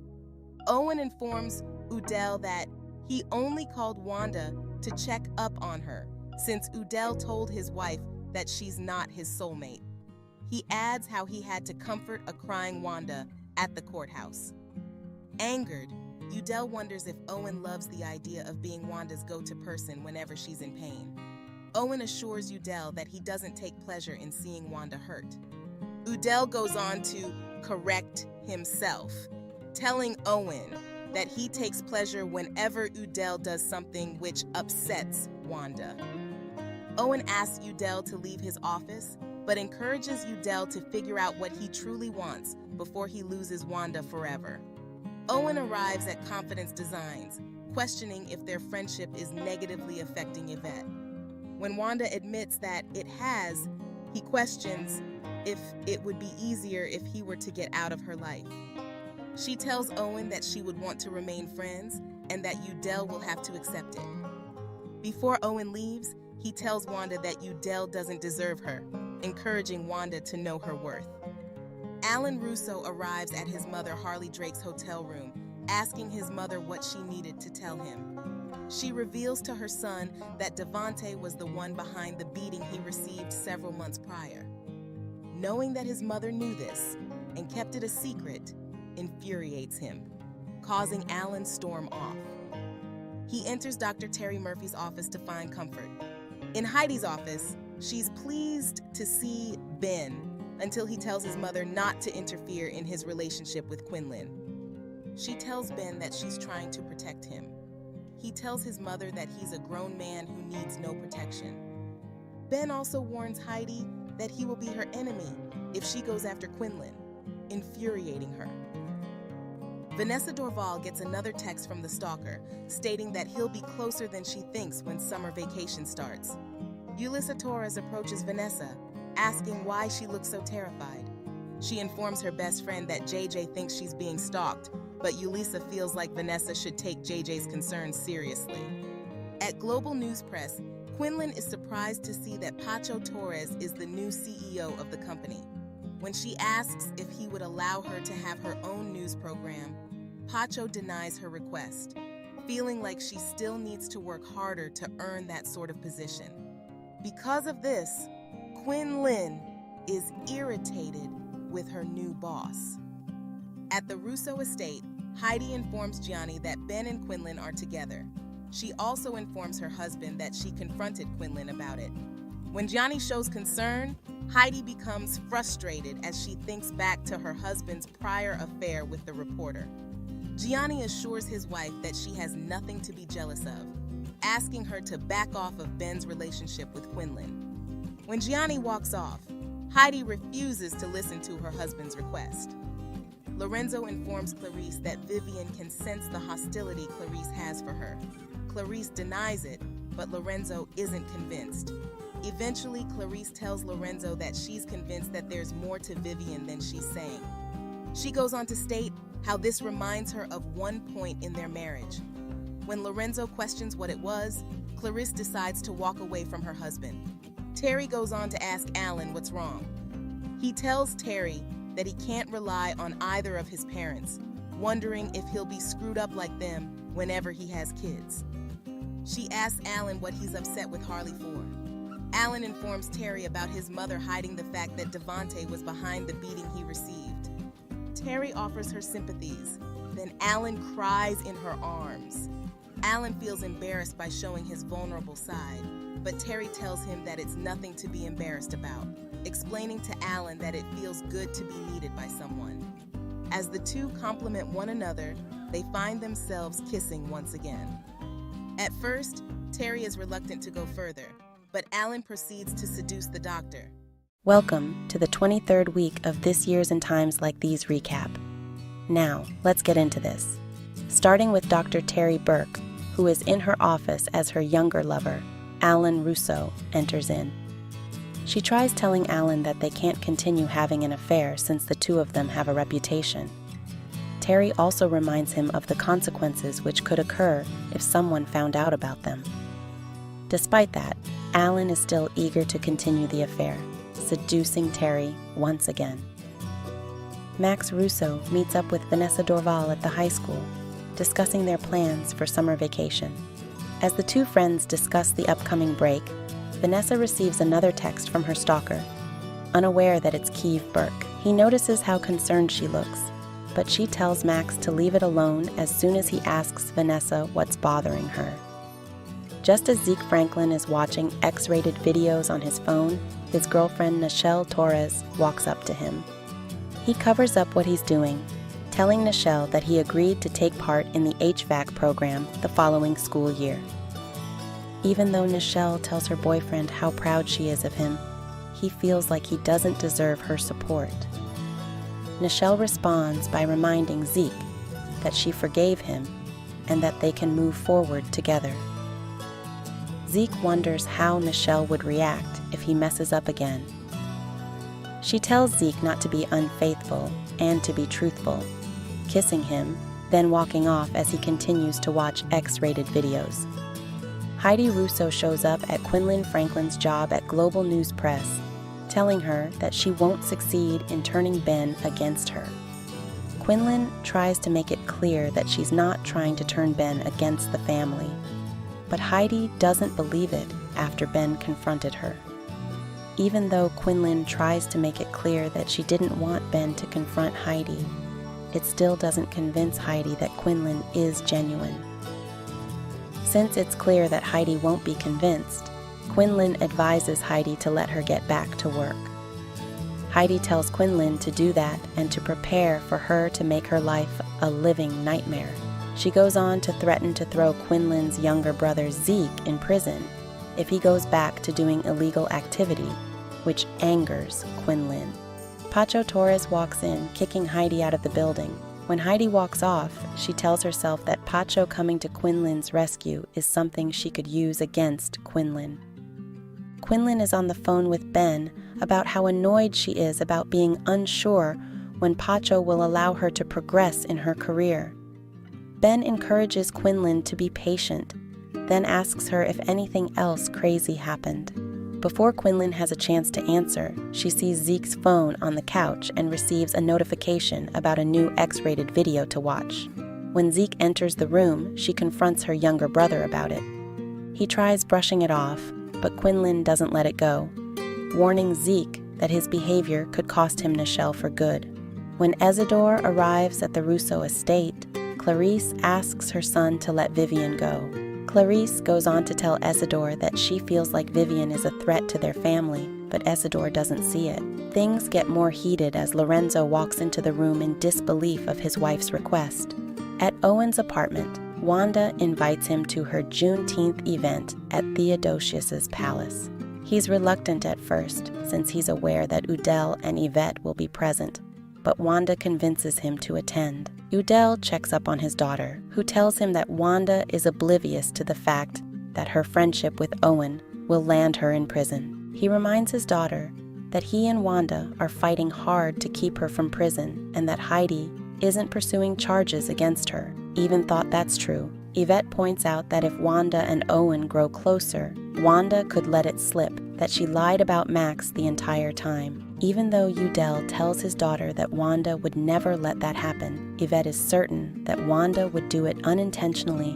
Owen informs Udell that he only called Wanda to check up on her, since Udell told his wife that she's not his soulmate. He adds how he had to comfort a crying Wanda at the courthouse. Angered, Udell wonders if Owen loves the idea of being Wanda's go-to person whenever she's in pain. Owen assures Udell that he doesn't take pleasure in seeing Wanda hurt. Udell goes on to correct himself, telling Owen that he takes pleasure whenever Udell does something which upsets Wanda. Owen asks Udell to leave his office, but encourages Udell to figure out what he truly wants before he loses Wanda forever. Owen arrives at Confidence Designs, questioning if their friendship is negatively affecting Yvette. When Wanda admits that it has, he questions if it would be easier if he were to get out of her life. She tells Owen that she would want to remain friends and that Udell will have to accept it. Before Owen leaves, he tells Wanda that Udell doesn't deserve her, encouraging Wanda to know her worth. Alan Russo arrives at his mother Harley Drake's hotel room, asking his mother what she needed to tell him. She reveals to her son that Devante was the one behind the beating he received several months prior. Knowing that his mother knew this and kept it a secret infuriates him, causing Alan storm off. He enters Dr. Terry Murphy's office to find comfort. In Heidi's office, she's pleased to see Ben until he tells his mother not to interfere in his relationship with Quinlan. She tells Ben that she's trying to protect him. He tells his mother that he's a grown man who needs no protection. Ben also warns Heidi that he will be her enemy if she goes after Quinlan, infuriating her. Vanessa Dorval gets another text from the stalker, stating that he'll be closer than she thinks when summer vacation starts. Yulissa Torres approaches Vanessa, asking why she looks so terrified. She informs her best friend that JJ thinks she's being stalked, but Yulissa feels like Vanessa should take JJ's concerns seriously. At Global News Press, Quinlan is surprised to see that Pacho Torres is the new CEO of the company. When she asks if he would allow her to have her own news program, Pacho denies her request, feeling like she still needs to work harder to earn that sort of position. Because of this, Quinlan is irritated with her new boss. At the Russo estate, Heidi informs Gianni that Ben and Quinlan are together. She also informs her husband that she confronted Quinlan about it. When Gianni shows concern, Heidi becomes frustrated as she thinks back to her husband's prior affair with the reporter. Gianni assures his wife that she has nothing to be jealous of, asking her to back off of Ben's relationship with Quinlan. When Gianni walks off, Heidi refuses to listen to her husband's request. Lorenzo informs Clarice that Vivian can sense the hostility Clarice has for her. Clarice denies it, but Lorenzo isn't convinced. Eventually, Clarice tells Lorenzo that she's convinced that there's more to Vivian than she's saying. She goes on to state how this reminds her of one point in their marriage. When Lorenzo questions what it was, Clarice decides to walk away from her husband. Terry goes on to ask Alan what's wrong. He tells Terry that he can't rely on either of his parents, wondering if he'll be screwed up like them whenever he has kids. She asks Alan what he's upset with Harley for. Alan informs Terry about his mother hiding the fact that Devante was behind the beating he received. Terry offers her sympathies, then Alan cries in her arms. Alan feels embarrassed by showing his vulnerable side, but Terry tells him that it's nothing to be embarrassed about, explaining to Alan that it feels good to be needed by someone. As the two compliment one another, they find themselves kissing once again. At first, Terry is reluctant to go further, but Alan proceeds to seduce the doctor. Welcome to the 23rd week of this year's and Times Like These recap. Now, let's get into this. Starting with Dr. Terry Burke, who is in her office as her younger lover, Alan Russo, enters in. She tries telling Alan that they can't continue having an affair since the two of them have a reputation. Terry also reminds him of the consequences which could occur if someone found out about them. Despite that, Alan is still eager to continue the affair, seducing Terry once again. Max Russo meets up with Vanessa Dorval at the high school, discussing their plans for summer vacation. As the two friends discuss the upcoming break, Vanessa receives another text from her stalker, unaware that it's Keeve Burke. He notices how concerned she looks, but she tells Max to leave it alone as soon as he asks Vanessa what's bothering her. Just as Zeke Franklin is watching X-rated videos on his phone, his girlfriend Nichelle Torres walks up to him. He covers up what he's doing, telling Nichelle that he agreed to take part in the HVAC program the following school year. Even though Nichelle tells her boyfriend how proud she is of him, he feels like he doesn't deserve her support. Nichelle responds by reminding Zeke that she forgave him and that they can move forward together. Zeke wonders how Nichelle would react if he messes up again. She tells Zeke not to be unfaithful and to be truthful, kissing him, then walking off as he continues to watch X-rated videos. Heidi Russo shows up at Quinlan Franklin's job at Global News Press, telling her that she won't succeed in turning Ben against her. Quinlan tries to make it clear that she's not trying to turn Ben against the family, but Heidi doesn't believe it after Ben confronted her. Even though Quinlan tries to make it clear that she didn't want Ben to confront Heidi, it still doesn't convince Heidi that Quinlan is genuine. Since it's clear that Heidi won't be convinced, Quinlan advises Heidi to let her get back to work. Heidi tells Quinlan to do that and to prepare for her to make her life a living nightmare. She goes on to threaten to throw Quinlan's younger brother Zeke in prison if he goes back to doing illegal activity, which angers Quinlan. Pacho Torres walks in, kicking Heidi out of the building. When Heidi walks off, she tells herself that Pacho coming to Quinlan's rescue is something she could use against Quinlan. Quinlan is on the phone with Ben about how annoyed she is about being unsure when Pacho will allow her to progress in her career. Ben encourages Quinlan to be patient, then asks her if anything else crazy happened. Before Quinlan has a chance to answer, she sees Zeke's phone on the couch and receives a notification about a new X-rated video to watch. When Zeke enters the room, she confronts her younger brother about it. He tries brushing it off, but Quinlan doesn't let it go, warning Zeke that his behavior could cost him Nichelle for good. When Isidore arrives at the Russo estate, Clarice asks her son to let Vivian go. Clarice goes on to tell Isidore that she feels like Vivian is a threat to their family, but Isidore doesn't see it. Things get more heated as Lorenzo walks into the room in disbelief of his wife's request. At Owen's apartment, Wanda invites him to her Juneteenth event at Theodosius's palace. He's reluctant at first, since he's aware that Udell and Yvette will be present, but Wanda convinces him to attend. Udell checks up on his daughter, who tells him that Wanda is oblivious to the fact that her friendship with Owen will land her in prison. He reminds his daughter that he and Wanda are fighting hard to keep her from prison and that Heidi isn't pursuing charges against her. Even thought that's true. Yvette points out that if Wanda and Owen grow closer, Wanda could let it slip that she lied about Max the entire time. Even though Udell tells his daughter that Wanda would never let that happen, Yvette is certain that Wanda would do it unintentionally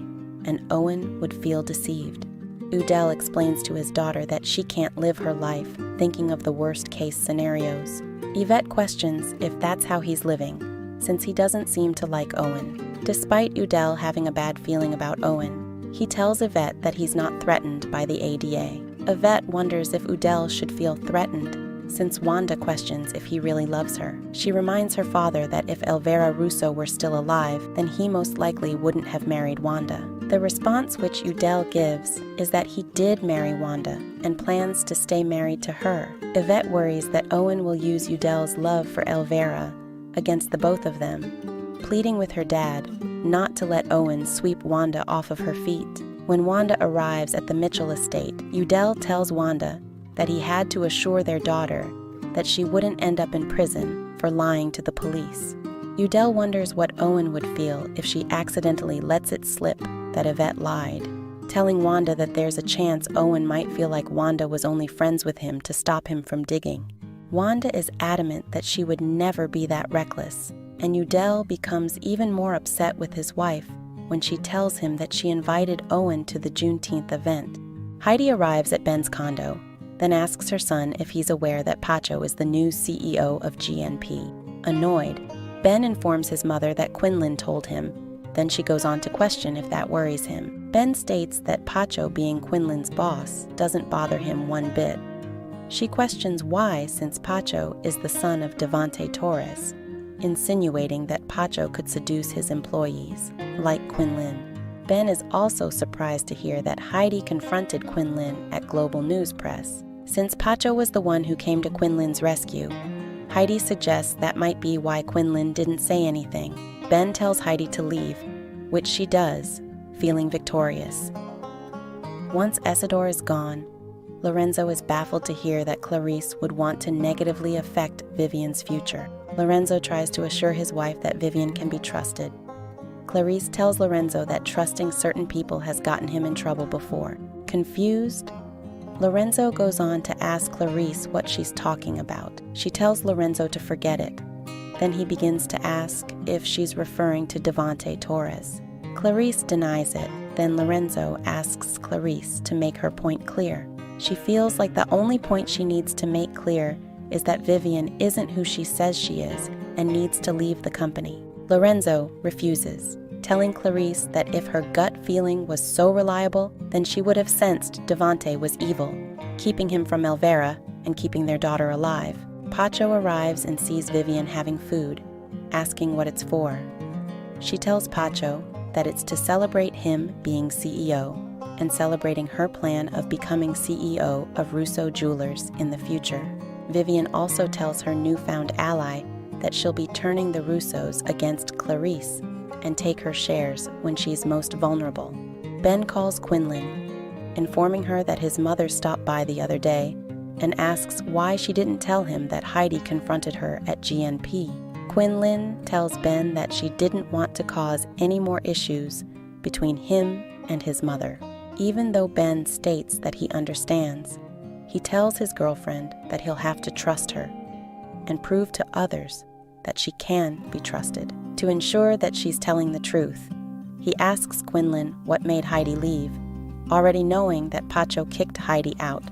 and Owen would feel deceived. Udell explains to his daughter that she can't live her life thinking of the worst-case scenarios. Yvette questions if that's how he's living, since he doesn't seem to like Owen. Despite Udell having a bad feeling about Owen, he tells Yvette that he's not threatened by the ADA. Yvette wonders if Udell should feel threatened, since Wanda questions if he really loves her. She reminds her father that if Elvira Russo were still alive, then he most likely wouldn't have married Wanda. The response which Udell gives is that he did marry Wanda and plans to stay married to her. Yvette worries that Owen will use Udell's love for Elvira against the both of them, pleading with her dad not to let Owen sweep Wanda off of her feet. When Wanda arrives at the Mitchell estate, Udell tells Wanda that he had to assure their daughter that she wouldn't end up in prison for lying to the police. Udell wonders what Owen would feel if she accidentally lets it slip that Yvette lied, telling Wanda that there's a chance Owen might feel like Wanda was only friends with him to stop him from digging. Wanda is adamant that she would never be that reckless, and Udell becomes even more upset with his wife when she tells him that she invited Owen to the Juneteenth event. Heidi arrives at Ben's condo, then asks her son if he's aware that Pacho is the new CEO of GNP. Annoyed, Ben informs his mother that Quinlan told him. Then she goes on to question if that worries him. Ben states that Pacho being Quinlan's boss doesn't bother him one bit. She questions why, since Pacho is the son of Devante Torres, insinuating that Pacho could seduce his employees, like Quinlan. Ben is also surprised to hear that Heidi confronted Quinlan at Global News Press. Since Pacho was the one who came to Quinlan's rescue, Heidi suggests that might be why Quinlan didn't say anything. Ben tells Heidi to leave, which she does, feeling victorious. Once Isidore is gone, Lorenzo is baffled to hear that Clarice would want to negatively affect Vivian's future. Lorenzo tries to assure his wife that Vivian can be trusted. Clarice tells Lorenzo that trusting certain people has gotten him in trouble before. Confused, Lorenzo goes on to ask Clarice what she's talking about. She tells Lorenzo to forget it. Then he begins to ask if she's referring to Devante Torres. Clarice denies it. Then Lorenzo asks Clarice to make her point clear. She feels like the only point she needs to make clear is that Vivian isn't who she says she is and needs to leave the company. Lorenzo refuses, telling Clarice that if her gut feeling was so reliable, then she would have sensed Devante was evil, keeping him from Elvira and keeping their daughter alive. Pacho arrives and sees Vivian having food, asking what it's for. She tells Pacho that it's to celebrate him being CEO and celebrating her plan of becoming CEO of Russo Jewelers in the future. Vivian also tells her newfound ally that she'll be turning the Russos against Clarice and take her shares when she's most vulnerable. Ben calls Quinlan, informing her that his mother stopped by the other day and asks why she didn't tell him that Heidi confronted her at GNP. Quinlan tells Ben that she didn't want to cause any more issues between him and his mother. Even though Ben states that he understands, he tells his girlfriend that he'll have to trust her and prove to others that she can be trusted. To ensure that she's telling the truth, he asks Quinlan what made Heidi leave, already knowing that Pacho kicked Heidi out.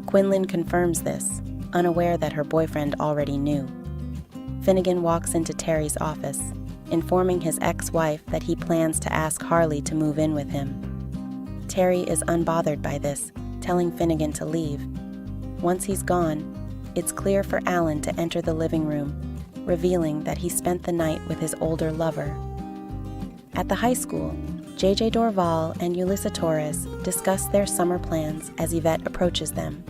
Quinlan confirms this, unaware that her boyfriend already knew. Finnegan walks into Terry's office, informing his ex-wife that he plans to ask Harley to move in with him. Terry is unbothered by this, telling Finnegan to leave. Once he's gone, it's clear for Alan to enter the living room, revealing that he spent the night with his older lover. At the high school, JJ Dorval and Yulissa Torres discuss their summer plans as Yvette approaches them.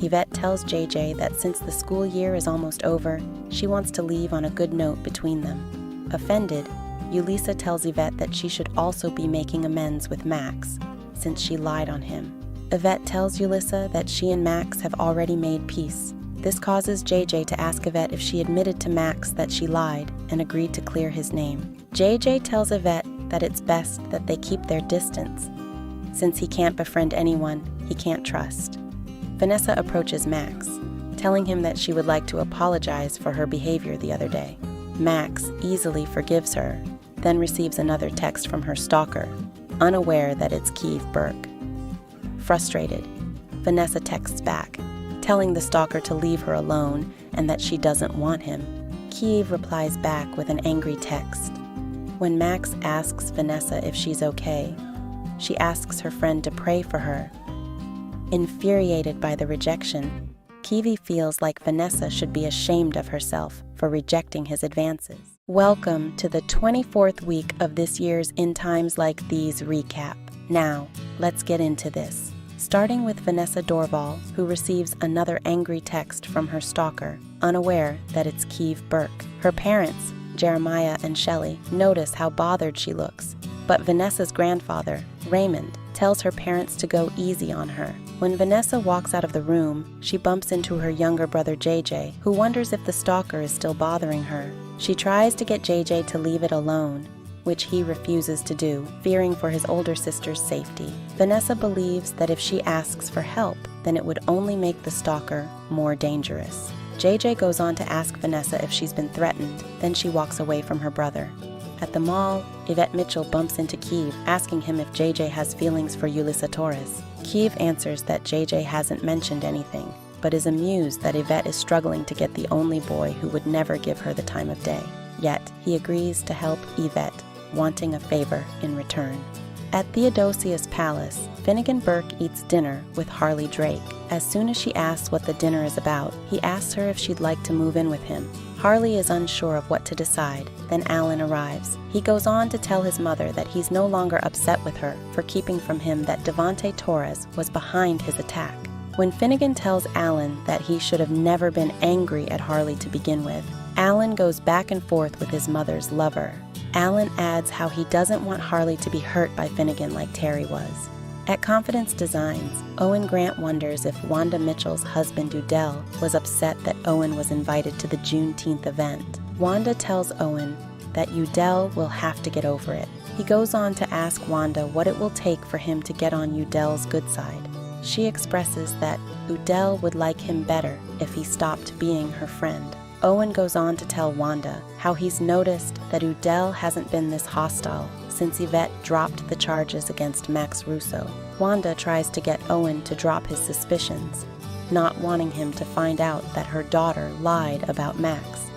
Yvette tells JJ that since the school year is almost over, she wants to leave on a good note between them. Offended, Yulissa tells Yvette that she should also be making amends with Max, since she lied on him. Yvette tells Yulissa that she and Max have already made peace, This causes JJ to ask Yvette if she admitted to Max that she lied and agreed to clear his name. JJ tells Yvette that it's best that they keep their distance, since he can't befriend anyone he can't trust. Vanessa approaches Max, telling him that she would like to apologize for her behavior the other day. Max easily forgives her, then receives another text from her stalker, unaware that it's Kiev Burke. Frustrated, Vanessa texts back, telling the stalker to leave her alone and that she doesn't want him. Kiev replies back with an angry text. When Max asks Vanessa if she's okay, she asks her friend to pray for her. Infuriated by the rejection, Kiev feels like Vanessa should be ashamed of herself for rejecting his advances. Welcome to the 24th week of this year's In Times Like These recap. Now, let's get into this. Starting with Vanessa Dorval, who receives another angry text from her stalker, unaware that it's Kiev Burke. Her parents, Jeremiah and Shelley, notice how bothered she looks, but Vanessa's grandfather, Raymond, tells her parents to go easy on her. When Vanessa walks out of the room, she bumps into her younger brother JJ, who wonders if the stalker is still bothering her. She tries to get JJ to leave it alone, which he refuses to do, fearing for his older sister's safety. Vanessa believes that if she asks for help, then it would only make the stalker more dangerous. JJ goes on to ask Vanessa if she's been threatened, then she walks away from her brother. At the mall, Yvette Mitchell bumps into Kiev, asking him if JJ has feelings for Yulisa Torres. Kiev answers that JJ hasn't mentioned anything, but is amused that Yvette is struggling to get the only boy who would never give her the time of day. Yet, he agrees to help Yvette, wanting a favor in return. At Theodosia's palace, Finnegan Burke eats dinner with Harley Drake. As soon as she asks what the dinner is about, he asks her if she'd like to move in with him. Harley is unsure of what to decide. Then Alan arrives. He goes on to tell his mother that he's no longer upset with her for keeping from him that Devontae Torres was behind his attack. When Finnegan tells Alan that he should have never been angry at Harley to begin with, Alan goes back and forth with his mother's lover. Alan adds how he doesn't want Harley to be hurt by Finnegan like Terry was. At Confidence Designs, Owen Grant wonders if Wanda Mitchell's husband Udell was upset that Owen was invited to the Juneteenth event. Wanda tells Owen that Udell will have to get over it. He goes on to ask Wanda what it will take for him to get on Udell's good side. She expresses that Udell would like him better if he stopped being her friend. Owen goes on to tell Wanda how he's noticed that Udell hasn't been this hostile since Yvette dropped the charges against Max Russo. Wanda tries to get Owen to drop his suspicions, not wanting him to find out that her daughter lied about Max.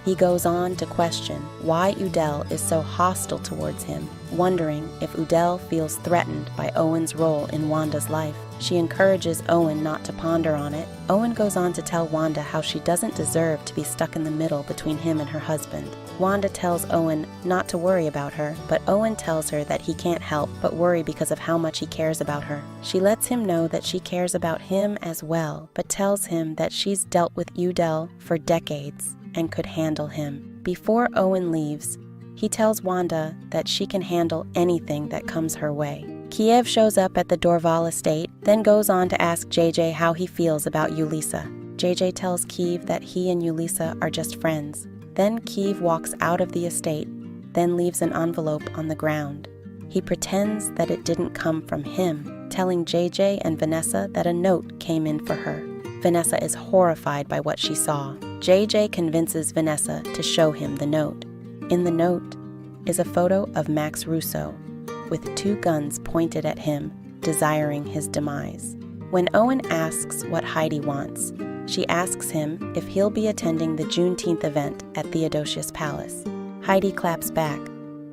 He goes on to question why Udell is so hostile towards him, wondering if Udell feels threatened by Owen's role in Wanda's life. She encourages Owen not to ponder on it. Owen goes on to tell Wanda how she doesn't deserve to be stuck in the middle between him and her husband. Wanda tells Owen not to worry about her, but Owen tells her that he can't help but worry because of how much he cares about her. She lets him know that she cares about him as well, but tells him that she's dealt with Udell for decades and could handle him. Before Owen leaves, he tells Wanda that she can handle anything that comes her way. Kiev shows up at the Dorval estate, then goes on to ask JJ how he feels about Yulisa. JJ tells Kiev that he and Yulisa are just friends. Then Kiev walks out of the estate, then leaves an envelope on the ground. He pretends that it didn't come from him, telling JJ and Vanessa that a note came in for her. Vanessa is horrified by what she saw. JJ convinces Vanessa to show him the note. In the note is a photo of Max Russo, with 2 guns pointed at him, desiring his demise. When Owen asks what Heidi wants, she asks him if he'll be attending the Juneteenth event at Theodosia's palace. Heidi claps back,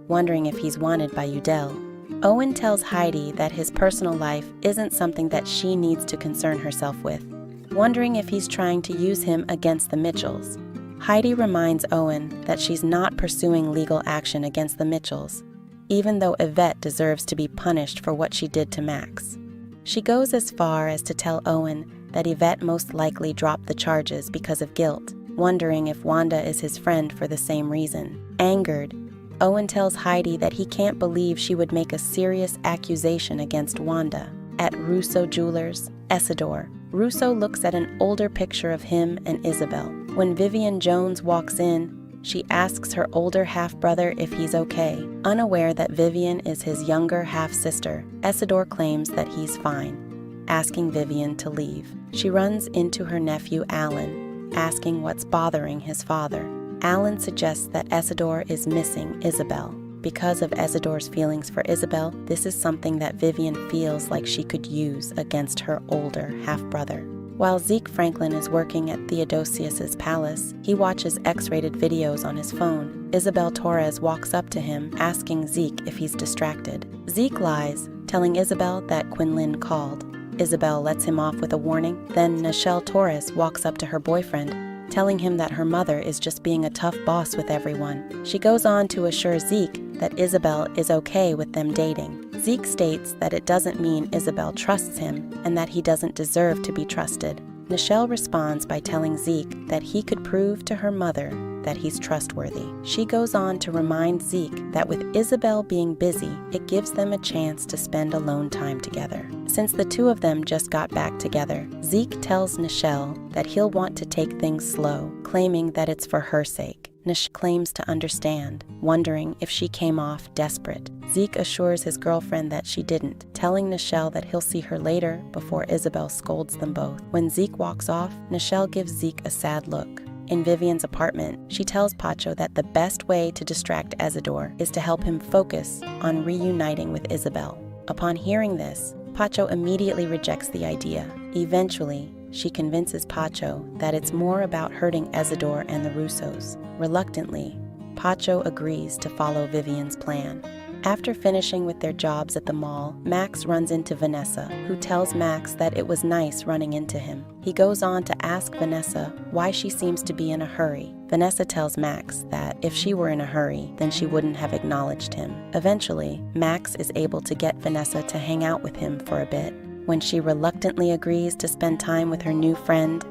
wondering if he's wanted by Udell. Owen tells Heidi that his personal life isn't something that she needs to concern herself with, wondering if he's trying to use him against the Mitchells. Heidi reminds Owen that she's not pursuing legal action against the Mitchells, even though Yvette deserves to be punished for what she did to Max. She goes as far as to tell Owen that Yvette most likely dropped the charges because of guilt, wondering if Wanda is his friend for the same reason. Angered, Owen tells Heidi that he can't believe she would make a serious accusation against Wanda. At Russo Jewelers, Essador, Russo looks at an older picture of him and Isabel. When Vivian Jones walks in, she asks her older half-brother if he's okay. Unaware that Vivian is his younger half-sister, Isidore claims that he's fine, asking Vivian to leave. She runs into her nephew Alan, asking what's bothering his father. Alan suggests that Isidore is missing Isabel. Because of Isidore's feelings for Isabel, this is something that Vivian feels like she could use against her older half-brother. While Zeke Franklin is working at Theodosius's palace, he watches X-rated videos on his phone. Isabel Torres walks up to him, asking Zeke if he's distracted. Zeke lies, telling Isabel that Quinlan called. Isabel lets him off with a warning. Then Nichelle Torres walks up to her boyfriend, telling him that her mother is just being a tough boss with everyone. She goes on to assure Zeke that Isabel is okay with them dating. Zeke states that it doesn't mean Isabel trusts him and that he doesn't deserve to be trusted. Nichelle responds by telling Zeke that he could prove to her mother that he's trustworthy. She goes on to remind Zeke that with Isabel being busy, it gives them a chance to spend alone time together. Since the two of them just got back together, Zeke tells Nichelle that he'll want to take things slow, claiming that it's for her sake. Nichelle claims to understand, wondering if she came off desperate. Zeke assures his girlfriend that she didn't, telling Nichelle that he'll see her later before Isabel scolds them both. When Zeke walks off, Nichelle gives Zeke a sad look. In Vivian's apartment, she tells Pacho that the best way to distract Isidore is to help him focus on reuniting with Isabel. Upon hearing this, Pacho immediately rejects the idea. Eventually, she convinces Pacho that it's more about hurting Isidore and the Russos. Reluctantly, Pacho agrees to follow Vivian's plan. After finishing with their jobs at the mall, Max runs into Vanessa, who tells Max that it was nice running into him. He goes on to ask Vanessa why she seems to be in a hurry. Vanessa tells Max that if she were in a hurry, then she wouldn't have acknowledged him. Eventually, Max is able to get Vanessa to hang out with him for a bit. When she reluctantly agrees to spend time with her new friend,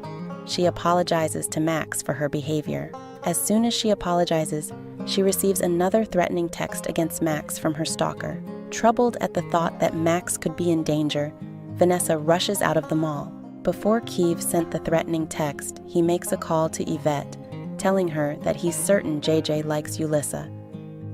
she apologizes to Max for her behavior. As soon as she apologizes, she receives another threatening text against Max from her stalker. Troubled at the thought that Max could be in danger, Vanessa rushes out of the mall. Before Kiev sent the threatening text, he makes a call to Yvette, telling her that he's certain JJ likes Yulissa.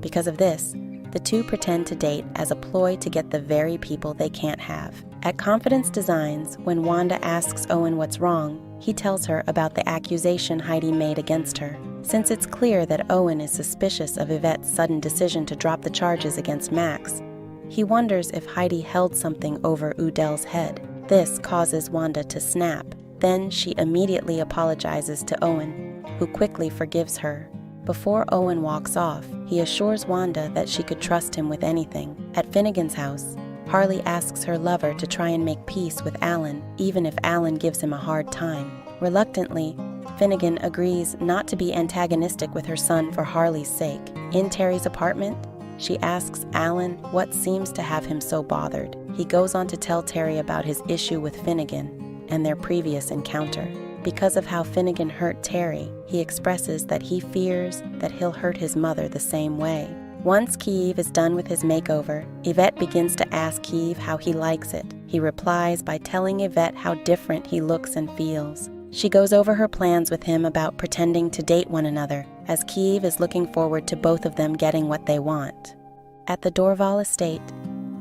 Because of this, the two pretend to date as a ploy to get the very people they can't have. At Confidence Designs, when Wanda asks Owen what's wrong, he tells her about the accusation Heidi made against her. Since it's clear that Owen is suspicious of Yvette's sudden decision to drop the charges against Max, he wonders if Heidi held something over Udel's head. This causes Wanda to snap. Then she immediately apologizes to Owen, who quickly forgives her. Before Owen walks off, he assures Wanda that she could trust him with anything. At Finnegan's house, Harley asks her lover to try and make peace with Alan, even if Alan gives him a hard time. Reluctantly, Finnegan agrees not to be antagonistic with her son for Harley's sake. In Terry's apartment, she asks Alan what seems to have him so bothered. He goes on to tell Terry about his issue with Finnegan and their previous encounter. Because of how Finnegan hurt Terry, he expresses that he fears that he'll hurt his mother the same way. Once Kiev is done with his makeover, Yvette begins to ask Kiev how he likes it. He replies by telling Yvette how different he looks and feels. She goes over her plans with him about pretending to date one another, as Kiev is looking forward to both of them getting what they want. At the Dorval estate,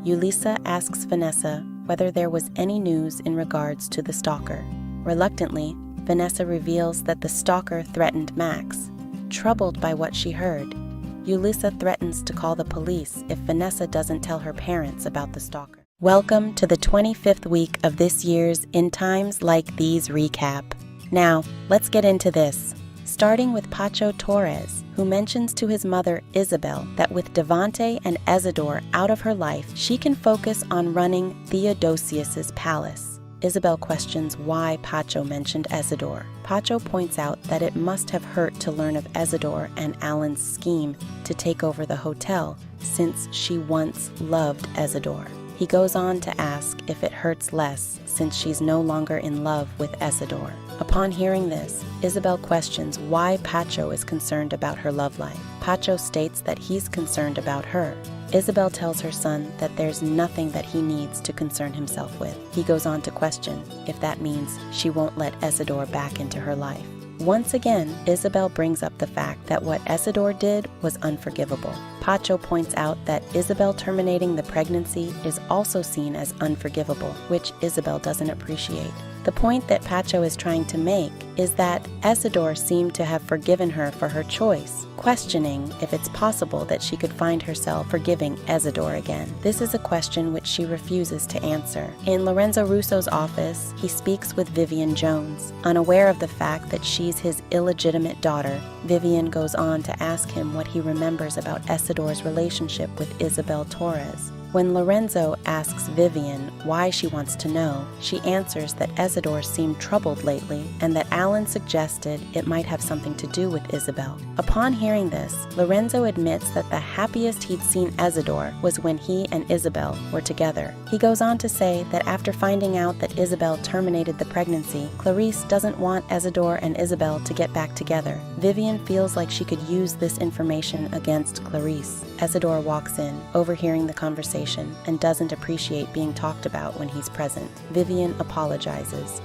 Yulissa asks Vanessa whether there was any news in regards to the stalker. Reluctantly, Vanessa reveals that the stalker threatened Max. Troubled by what she heard, Yulissa threatens to call the police if Vanessa doesn't tell her parents about the stalker. Welcome to the 25th week of this year's In Times Like These recap. Now, let's get into this. Starting with Pacho Torres, who mentions to his mother Isabel that with Devante and Isidore out of her life, she can focus on running Theodosius's palace. Isabel questions why Pacho mentioned Isidore. Pacho points out that it must have hurt to learn of Isidore and Alan's scheme to take over the hotel, since she once loved Isidore. He goes on to ask if it hurts less since she's no longer in love with Isidore. Upon hearing this, Isabel questions why Pacho is concerned about her love life. Pacho states that he's concerned about her. Isabel tells her son that there's nothing that he needs to concern himself with. He goes on to question if that means she won't let Isidore back into her life. Once again, Isabel brings up the fact that what Isidore did was unforgivable. Pacho points out that Isabel terminating the pregnancy is also seen as unforgivable, which Isabel doesn't appreciate. The point that Pacho is trying to make is that Isidore seemed to have forgiven her for her choice, questioning if it's possible that she could find herself forgiving Isidore again. This is a question which she refuses to answer. In Lorenzo Russo's office, he speaks with Vivian Jones. Unaware of the fact that she's his illegitimate daughter, Vivian goes on to ask him what he remembers about Isidore's relationship with Isabel Torres. When Lorenzo asks Vivian why she wants to know, she answers that Isidore seemed troubled lately and that Alan suggested it might have something to do with Isabel. Upon hearing this, Lorenzo admits that the happiest he'd seen Isidore was when he and Isabel were together. He goes on to say that after finding out that Isabel terminated the pregnancy, Clarice doesn't want Isidore and Isabel to get back together. Vivian feels like she could use this information against Clarice. Isidore walks in, overhearing the conversation, and doesn't appreciate being talked about when he's present. Vivian apologizes,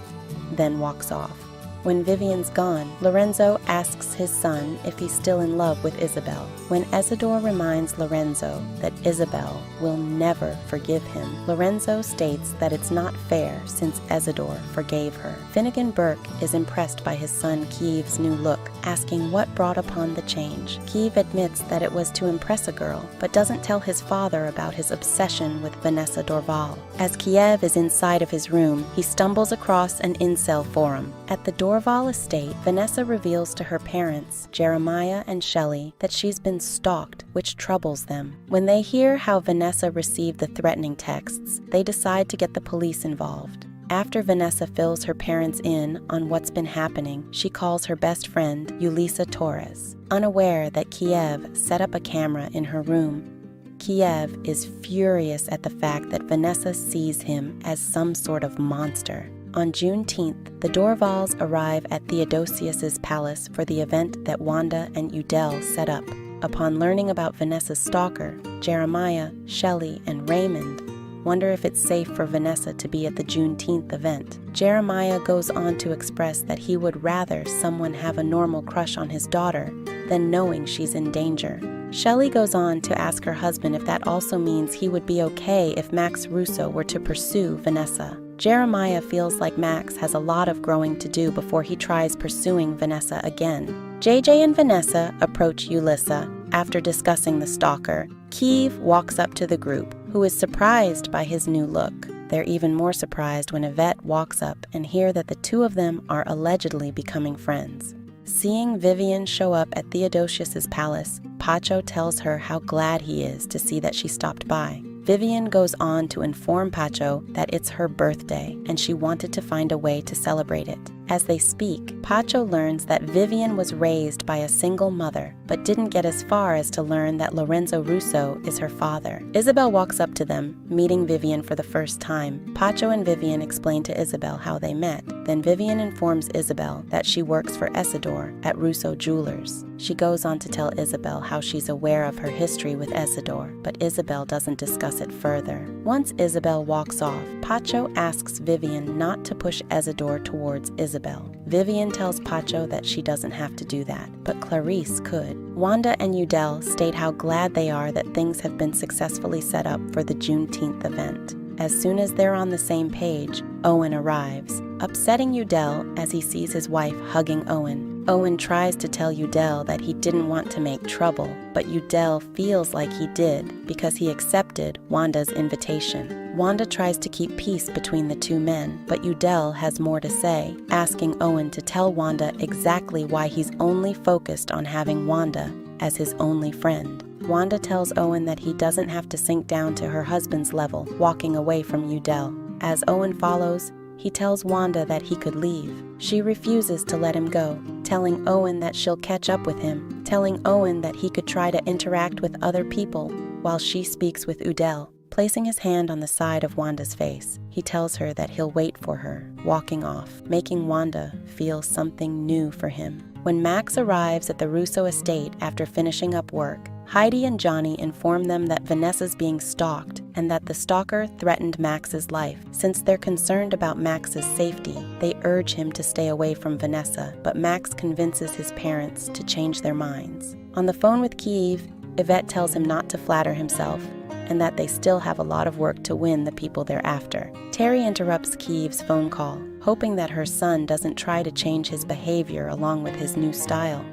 then walks off. When Vivian's gone, Lorenzo asks his son if he's still in love with Isabel. When Isidore reminds Lorenzo that Isabel will never forgive him, Lorenzo states that it's not fair since Isidore forgave her. Finnegan Burke is impressed by his son Kiev's new look, asking what brought upon the change. Kiev admits that it was to impress a girl, but doesn't tell his father about his obsession with Vanessa Dorval. As Kiev is inside of his room, he stumbles across an incel forum. At the Dorval estate, Vanessa reveals to her parents, Jeremiah and Shelley, that she's been stalked, which troubles them. When they hear how Vanessa received the threatening texts, they decide to get the police involved. After Vanessa fills her parents in on what's been happening, she calls her best friend, Yulisa Torres. Unaware that Kiev set up a camera in her room, Kiev is furious at the fact that Vanessa sees him as some sort of monster. On Juneteenth, the Dorvals arrive at Theodosius's palace for the event that Wanda and Udell set up. Upon learning about Vanessa's stalker, Jeremiah, Shelley, and Raymond wonder if it's safe for Vanessa to be at the Juneteenth event. Jeremiah goes on to express that he would rather someone have a normal crush on his daughter than knowing she's in danger. Shelley goes on to ask her husband if that also means he would be okay if Max Russo were to pursue Vanessa. Jeremiah feels like Max has a lot of growing to do before he tries pursuing Vanessa again. JJ and Vanessa approach Yulisa. After discussing the stalker, Kiev walks up to the group, who is surprised by his new look. They're even more surprised when Yvette walks up and hear that the two of them are allegedly becoming friends. Seeing Vivian show up at Theodosius's palace, Pacho tells her how glad he is to see that she stopped by. Vivian goes on to inform Pacho that it's her birthday and she wanted to find a way to celebrate it. As they speak, Pacho learns that Vivian was raised by a single mother, but didn't get as far as to learn that Lorenzo Russo is her father. Isabel walks up to them, meeting Vivian for the first time. Pacho and Vivian explain to Isabel how they met. Then Vivian informs Isabel that she works for Isidore at Russo Jewelers. She goes on to tell Isabel how she's aware of her history with Isidore, but Isabel doesn't discuss it further. Once Isabel walks off, Pacho asks Vivian not to push Isidore towards Isabel. Vivian tells Pacho that she doesn't have to do that, but Clarice could. Wanda and Udell state how glad they are that things have been successfully set up for the Juneteenth event. As soon as they're on the same page, Owen arrives, upsetting Udell as he sees his wife hugging Owen. Owen tries to tell Udell that he didn't want to make trouble, but Udell feels like he did because he accepted Wanda's invitation. Wanda tries to keep peace between the two men, but Udell has more to say, asking Owen to tell Wanda exactly why he's only focused on having Wanda as his only friend. Wanda tells Owen that he doesn't have to sink down to her husband's level, walking away from Udell. As Owen follows, he tells Wanda that he could leave. She refuses to let him go, telling Owen that she'll catch up with him, telling Owen that he could try to interact with other people while she speaks with Udell. Placing his hand on the side of Wanda's face, he tells her that he'll wait for her, walking off, making Wanda feel something new for him. When Max arrives at the Russo estate after finishing up work, Heidi and Johnny inform them that Vanessa's being stalked and that the stalker threatened Max's life. Since they're concerned about Max's safety, they urge him to stay away from Vanessa, but Max convinces his parents to change their minds. On the phone with Kiev, Yvette tells him not to flatter himself and that they still have a lot of work to win the people they're after. Terry interrupts Kiev's phone call, hoping that her son doesn't try to change his behavior along with his new style.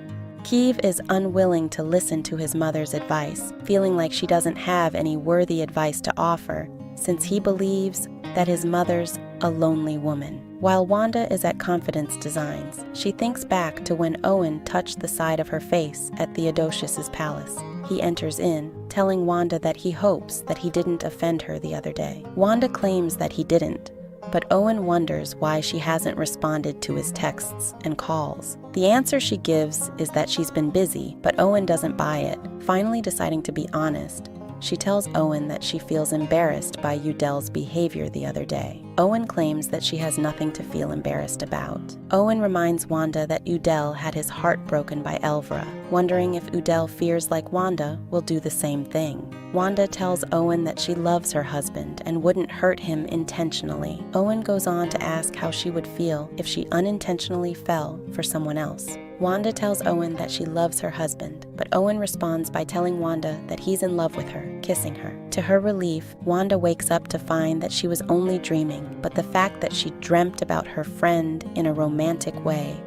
Kiev is unwilling to listen to his mother's advice, feeling like she doesn't have any worthy advice to offer, since he believes that his mother's a lonely woman. While Wanda is at Confidence Designs, she thinks back to when Owen touched the side of her face at Theodosius's palace. He enters in, telling Wanda that he hopes that he didn't offend her the other day. Wanda claims that he didn't, but Owen wonders why she hasn't responded to his texts and calls. The answer she gives is that she's been busy, but Owen doesn't buy it. Finally deciding to be honest, she tells Owen that she feels embarrassed by Udell's behavior the other day. Owen claims that she has nothing to feel embarrassed about. Owen reminds Wanda that Udell had his heart broken by Elvira, wondering if Udell fears like Wanda will do the same thing. Wanda tells Owen that she loves her husband and wouldn't hurt him intentionally. Owen goes on to ask how she would feel if she unintentionally fell for someone else. Wanda tells Owen that she loves her husband, but Owen responds by telling Wanda that he's in love with her, kissing her. To her relief, Wanda wakes up to find that she was only dreaming, but the fact that she dreamt about her friend in a romantic way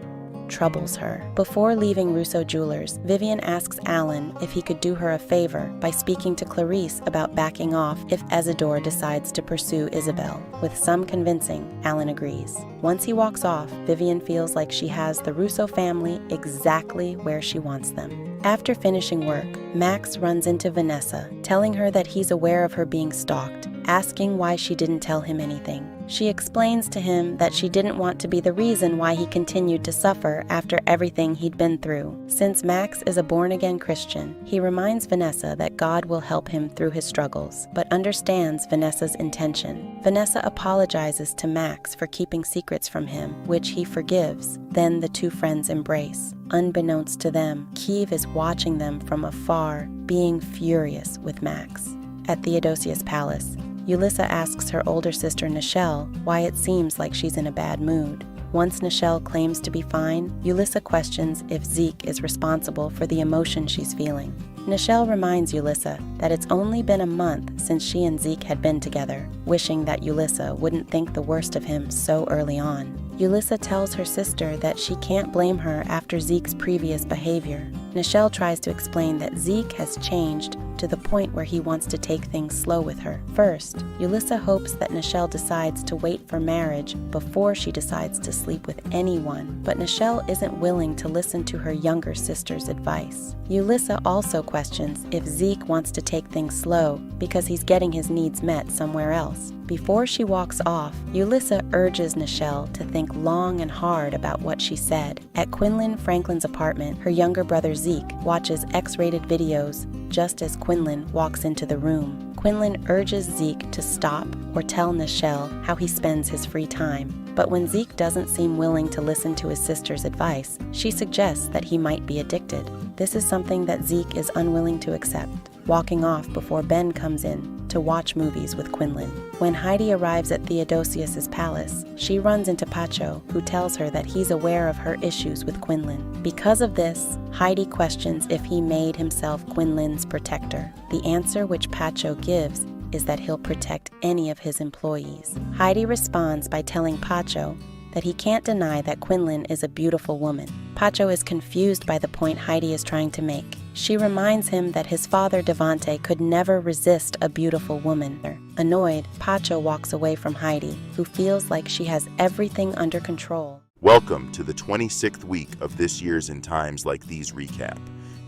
troubles her. Before leaving Russo Jewelers, Vivian asks Alan if he could do her a favor by speaking to Clarice about backing off if Isidore decides to pursue Isabel. With some convincing, Alan agrees. Once he walks off, Vivian feels like she has the Russo family exactly where she wants them. After finishing work, Max runs into Vanessa, telling her that he's aware of her being stalked, asking why she didn't tell him anything. She explains to him that she didn't want to be the reason why he continued to suffer after everything he'd been through. Since Max is a born-again Christian, he reminds Vanessa that God will help him through his struggles, but understands Vanessa's intention. Vanessa apologizes to Max for keeping secrets from him, which he forgives. Then the two friends embrace. Unbeknownst to them, Kiev is watching them from afar, being furious with Max. At Theodosius' palace, Yulissa asks her older sister Nichelle why it seems like she's in a bad mood. Once Nichelle claims to be fine, Yulissa questions if Zeke is responsible for the emotion she's feeling. Nichelle reminds Yulissa that it's only been a month since she and Zeke had been together, wishing that Yulissa wouldn't think the worst of him so early on. Yulissa tells her sister that she can't blame her after Zeke's previous behavior. Nichelle tries to explain that Zeke has changed to the point where he wants to take things slow with her. First, Yulissa hopes that Nichelle decides to wait for marriage before she decides to sleep with anyone, but Nichelle isn't willing to listen to her younger sister's advice. Yulissa also questions if Zeke wants to take things slow because he's getting his needs met somewhere else. Before she walks off, Yulissa urges Nichelle to think long and hard about what she said. At Quinlan Franklin's apartment, her younger brother Zeke watches X-rated videos just as Quinlan walks into the room. Quinlan urges Zeke to stop or tell Nichelle how he spends his free time. But when Zeke doesn't seem willing to listen to his sister's advice, she suggests that he might be addicted. This is something that Zeke is unwilling to accept, walking off before Ben comes in to watch movies with Quinlan. When Heidi arrives at Theodosius's palace, she runs into Pacho, who tells her that he's aware of her issues with Quinlan. Because of this, Heidi questions if he made himself Quinlan's protector. The answer which Pacho gives is that he'll protect any of his employees. Heidi responds by telling Pacho that he can't deny that Quinlan is a beautiful woman. Pacho is confused by the point Heidi is trying to make. She reminds him that his father Devante could never resist a beautiful woman. Annoyed, Pacho walks away from Heidi, who feels like she has everything under control. Welcome to the 26th week of this year's In Times Like These recap.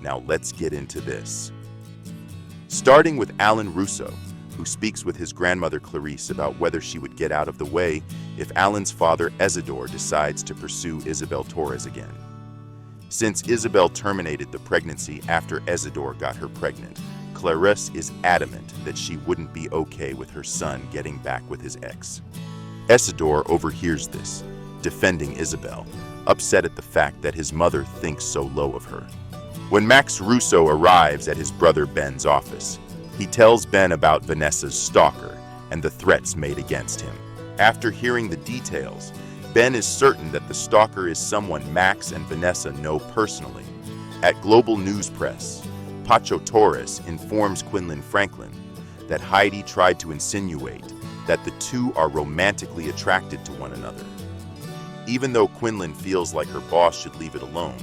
Now let's get into this. Starting with Alan Russo, who speaks with his grandmother Clarice about whether she would get out of the way if Alan's father Isidore decides to pursue Isabel Torres again. Since Isabel terminated the pregnancy after Isidore got her pregnant, Clarice is adamant that she wouldn't be okay with her son getting back with his ex. Isidore overhears this, defending Isabel, upset at the fact that his mother thinks so low of her. When Max Russo arrives at his brother Ben's office, he tells Ben about Vanessa's stalker and the threats made against him. After hearing the details, Ben is certain that the stalker is someone Max and Vanessa know personally. At Global News Press, Pacho Torres informs Quinlan Franklin that Heidi tried to insinuate that the two are romantically attracted to one another. Even though Quinlan feels like her boss should leave it alone,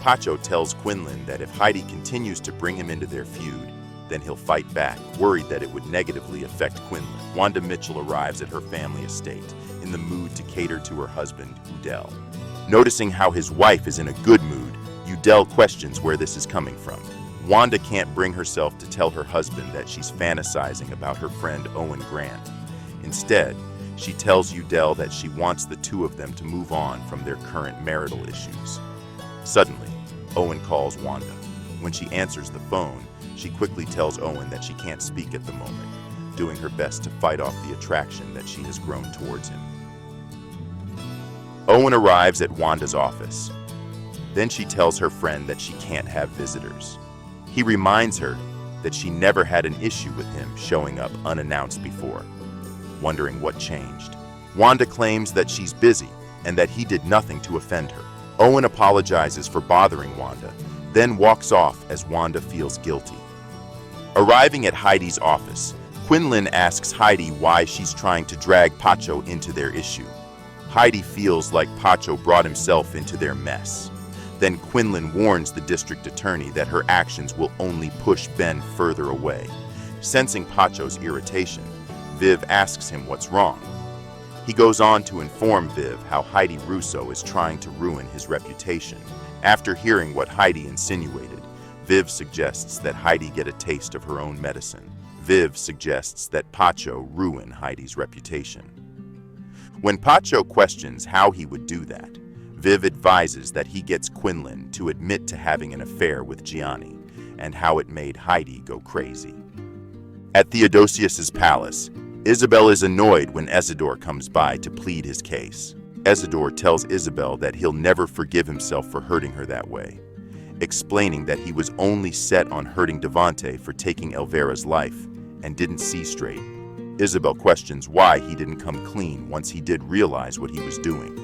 Pacho tells Quinlan that if Heidi continues to bring him into their feud, then he'll fight back, worried that it would negatively affect Quinlan. Wanda Mitchell arrives at her family estate, in the mood to cater to her husband, Udell. Noticing how his wife is in a good mood, Udell questions where this is coming from. Wanda can't bring herself to tell her husband that she's fantasizing about her friend Owen Grant. Instead, she tells Udell that she wants the two of them to move on from their current marital issues. Suddenly, Owen calls Wanda. When she answers the phone, she quickly tells Owen that she can't speak at the moment, doing her best to fight off the attraction that she has grown towards him. Owen arrives at Wanda's office. Then she tells her friend that she can't have visitors. He reminds her that she never had an issue with him showing up unannounced before, wondering what changed. Wanda claims that she's busy and that he did nothing to offend her. Owen apologizes for bothering Wanda, then walks off as Wanda feels guilty. Arriving at Heidi's office, Quinlan asks Heidi why she's trying to drag Pacho into their issue. Heidi feels like Pacho brought himself into their mess. Then Quinlan warns the district attorney that her actions will only push Ben further away. Sensing Pacho's irritation, Viv asks him what's wrong. He goes on to inform Viv how Heidi Russo is trying to ruin his reputation. After hearing what Heidi insinuated, Viv suggests that Heidi get a taste of her own medicine. Viv suggests that Pacho ruin Heidi's reputation. When Pacho questions how he would do that, Viv advises that he gets Quinlan to admit to having an affair with Gianni and how it made Heidi go crazy. At Theodosius's palace, Isabel is annoyed when Isidore comes by to plead his case. Isidore tells Isabel that he'll never forgive himself for hurting her that way, explaining that he was only set on hurting Devante for taking Elvira's life and didn't see straight. Isabel questions why he didn't come clean once he did realize what he was doing.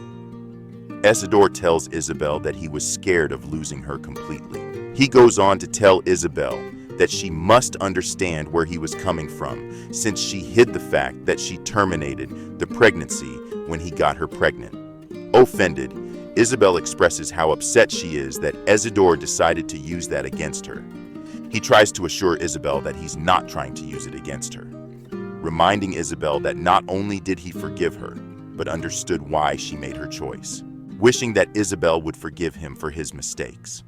Isidore tells Isabel that he was scared of losing her completely. He goes on to tell Isabel that she must understand where he was coming from, since she hid the fact that she terminated the pregnancy when he got her pregnant. Offended, Isabel expresses how upset she is that Isidore decided to use that against her. He tries to assure Isabel that he's not trying to use it against her, reminding Isabel that not only did he forgive her, but understood why she made her choice, wishing that Isabel would forgive him for his mistakes.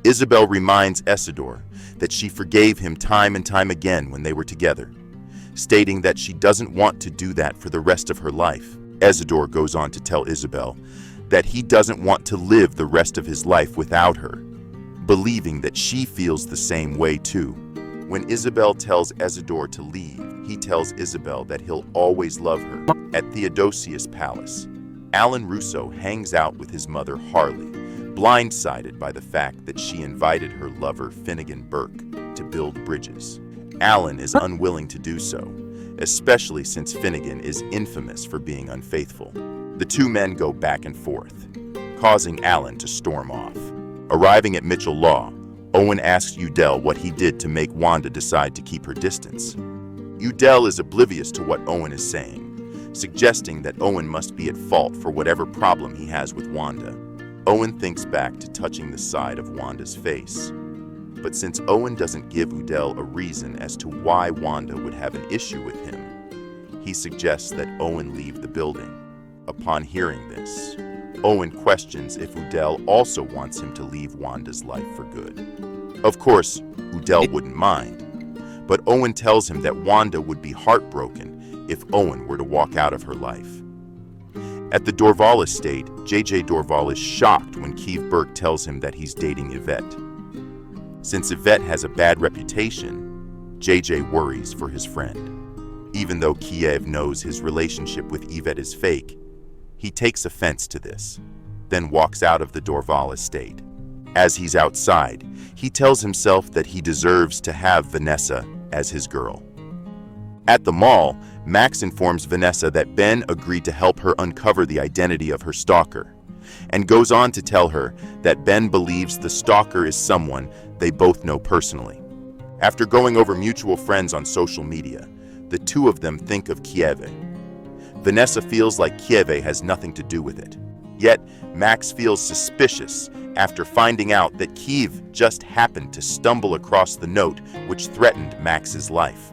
Isabel reminds Isidore that she forgave him time and time again when they were together, stating that she doesn't want to do that for the rest of her life. Isidore goes on to tell Isabel that he doesn't want to live the rest of his life without her, believing that she feels the same way too. When Isabel tells Isidore to leave, he tells Isabel that he'll always love her. At Theodosius' palace, Alan Russo hangs out with his mother Harley, blindsided by the fact that she invited her lover Finnegan Burke to build bridges. Alan is unwilling to do so, especially since Finnegan is infamous for being unfaithful. The two men go back and forth, causing Alan to storm off. Arriving at Mitchell Law, Owen asks Udell what he did to make Wanda decide to keep her distance. Udell is oblivious to what Owen is saying, suggesting that Owen must be at fault for whatever problem he has with Wanda. Owen thinks back to touching the side of Wanda's face. But since Owen doesn't give Udell a reason as to why Wanda would have an issue with him, he suggests that Owen leave the building. Upon hearing this, Owen questions if Udell also wants him to leave Wanda's life for good. Of course, Udell wouldn't mind, but Owen tells him that Wanda would be heartbroken if Owen were to walk out of her life. At the Dorval estate, JJ Dorval is shocked when Kiev Burke tells him that he's dating Yvette. Since Yvette has a bad reputation, JJ worries for his friend. Even though Kiev knows his relationship with Yvette is fake, he takes offense to this, then walks out of the Dorval estate. As he's outside, he tells himself that he deserves to have Vanessa as his girl. At the mall, Max informs Vanessa that Ben agreed to help her uncover the identity of her stalker, and goes on to tell her that Ben believes the stalker is someone they both know personally. After going over mutual friends on social media, the two of them think of Kiev. Vanessa feels like Kiev has nothing to do with it. Yet, Max feels suspicious after finding out that Kiev just happened to stumble across the note which threatened Max's life.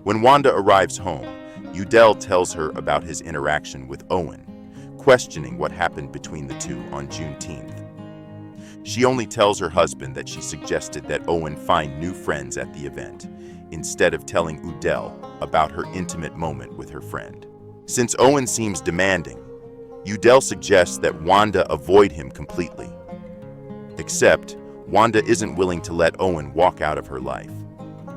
When Wanda arrives home, Udell tells her about his interaction with Owen, questioning what happened between the two on Juneteenth. She only tells her husband that she suggested that Owen find new friends at the event, instead of telling Udell about her intimate moment with her friend. Since Owen seems demanding, Udell suggests that Wanda avoid him completely. Except, Wanda isn't willing to let Owen walk out of her life.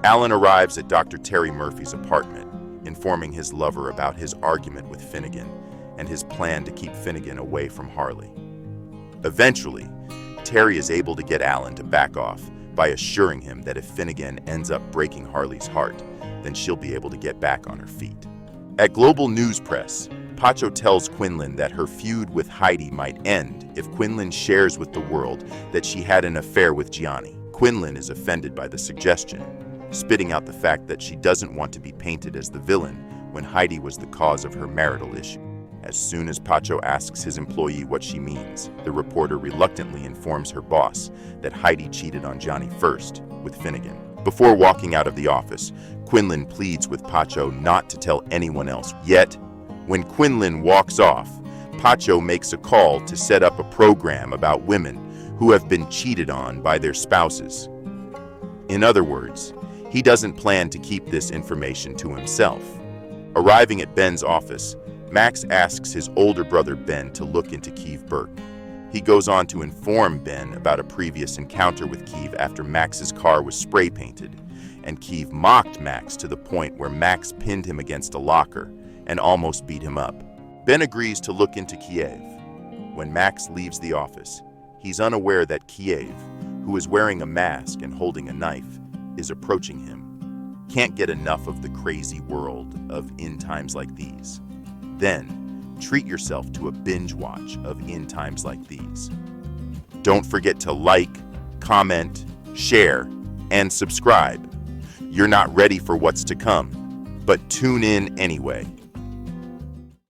Alan arrives at Dr. Terry Murphy's apartment, informing his lover about his argument with Finnegan and his plan to keep Finnegan away from Harley. Eventually, Terry is able to get Alan to back off by assuring him that if Finnegan ends up breaking Harley's heart, then she'll be able to get back on her feet. At Global News Press, Pacho tells Quinlan that her feud with Heidi might end if Quinlan shares with the world that she had an affair with Gianni. Quinlan is offended by the suggestion, spitting out the fact that she doesn't want to be painted as the villain when Heidi was the cause of her marital issue. As soon as Pacho asks his employee what she means, the reporter reluctantly informs her boss that Heidi cheated on Johnny first with Finnegan. Before walking out of the office, Quinlan pleads with Pacho not to tell anyone else. Yet, when Quinlan walks off, Pacho makes a call to set up a program about women who have been cheated on by their spouses. In other words, he doesn't plan to keep this information to himself. Arriving at Ben's office, Max asks his older brother Ben to look into Kiev Burke. He goes on to inform Ben about a previous encounter with Kiev after Max's car was spray painted, and Kiev mocked Max to the point where Max pinned him against a locker and almost beat him up. Ben agrees to look into Kiev. When Max leaves the office, he's unaware that Kiev, who is wearing a mask and holding a knife, is approaching him. Can't get enough of the crazy world of In Times Like These. Then, treat yourself to a binge watch of In Times Like These. Don't forget to like, comment, share, and subscribe. You're not ready for what's to come, but tune in anyway.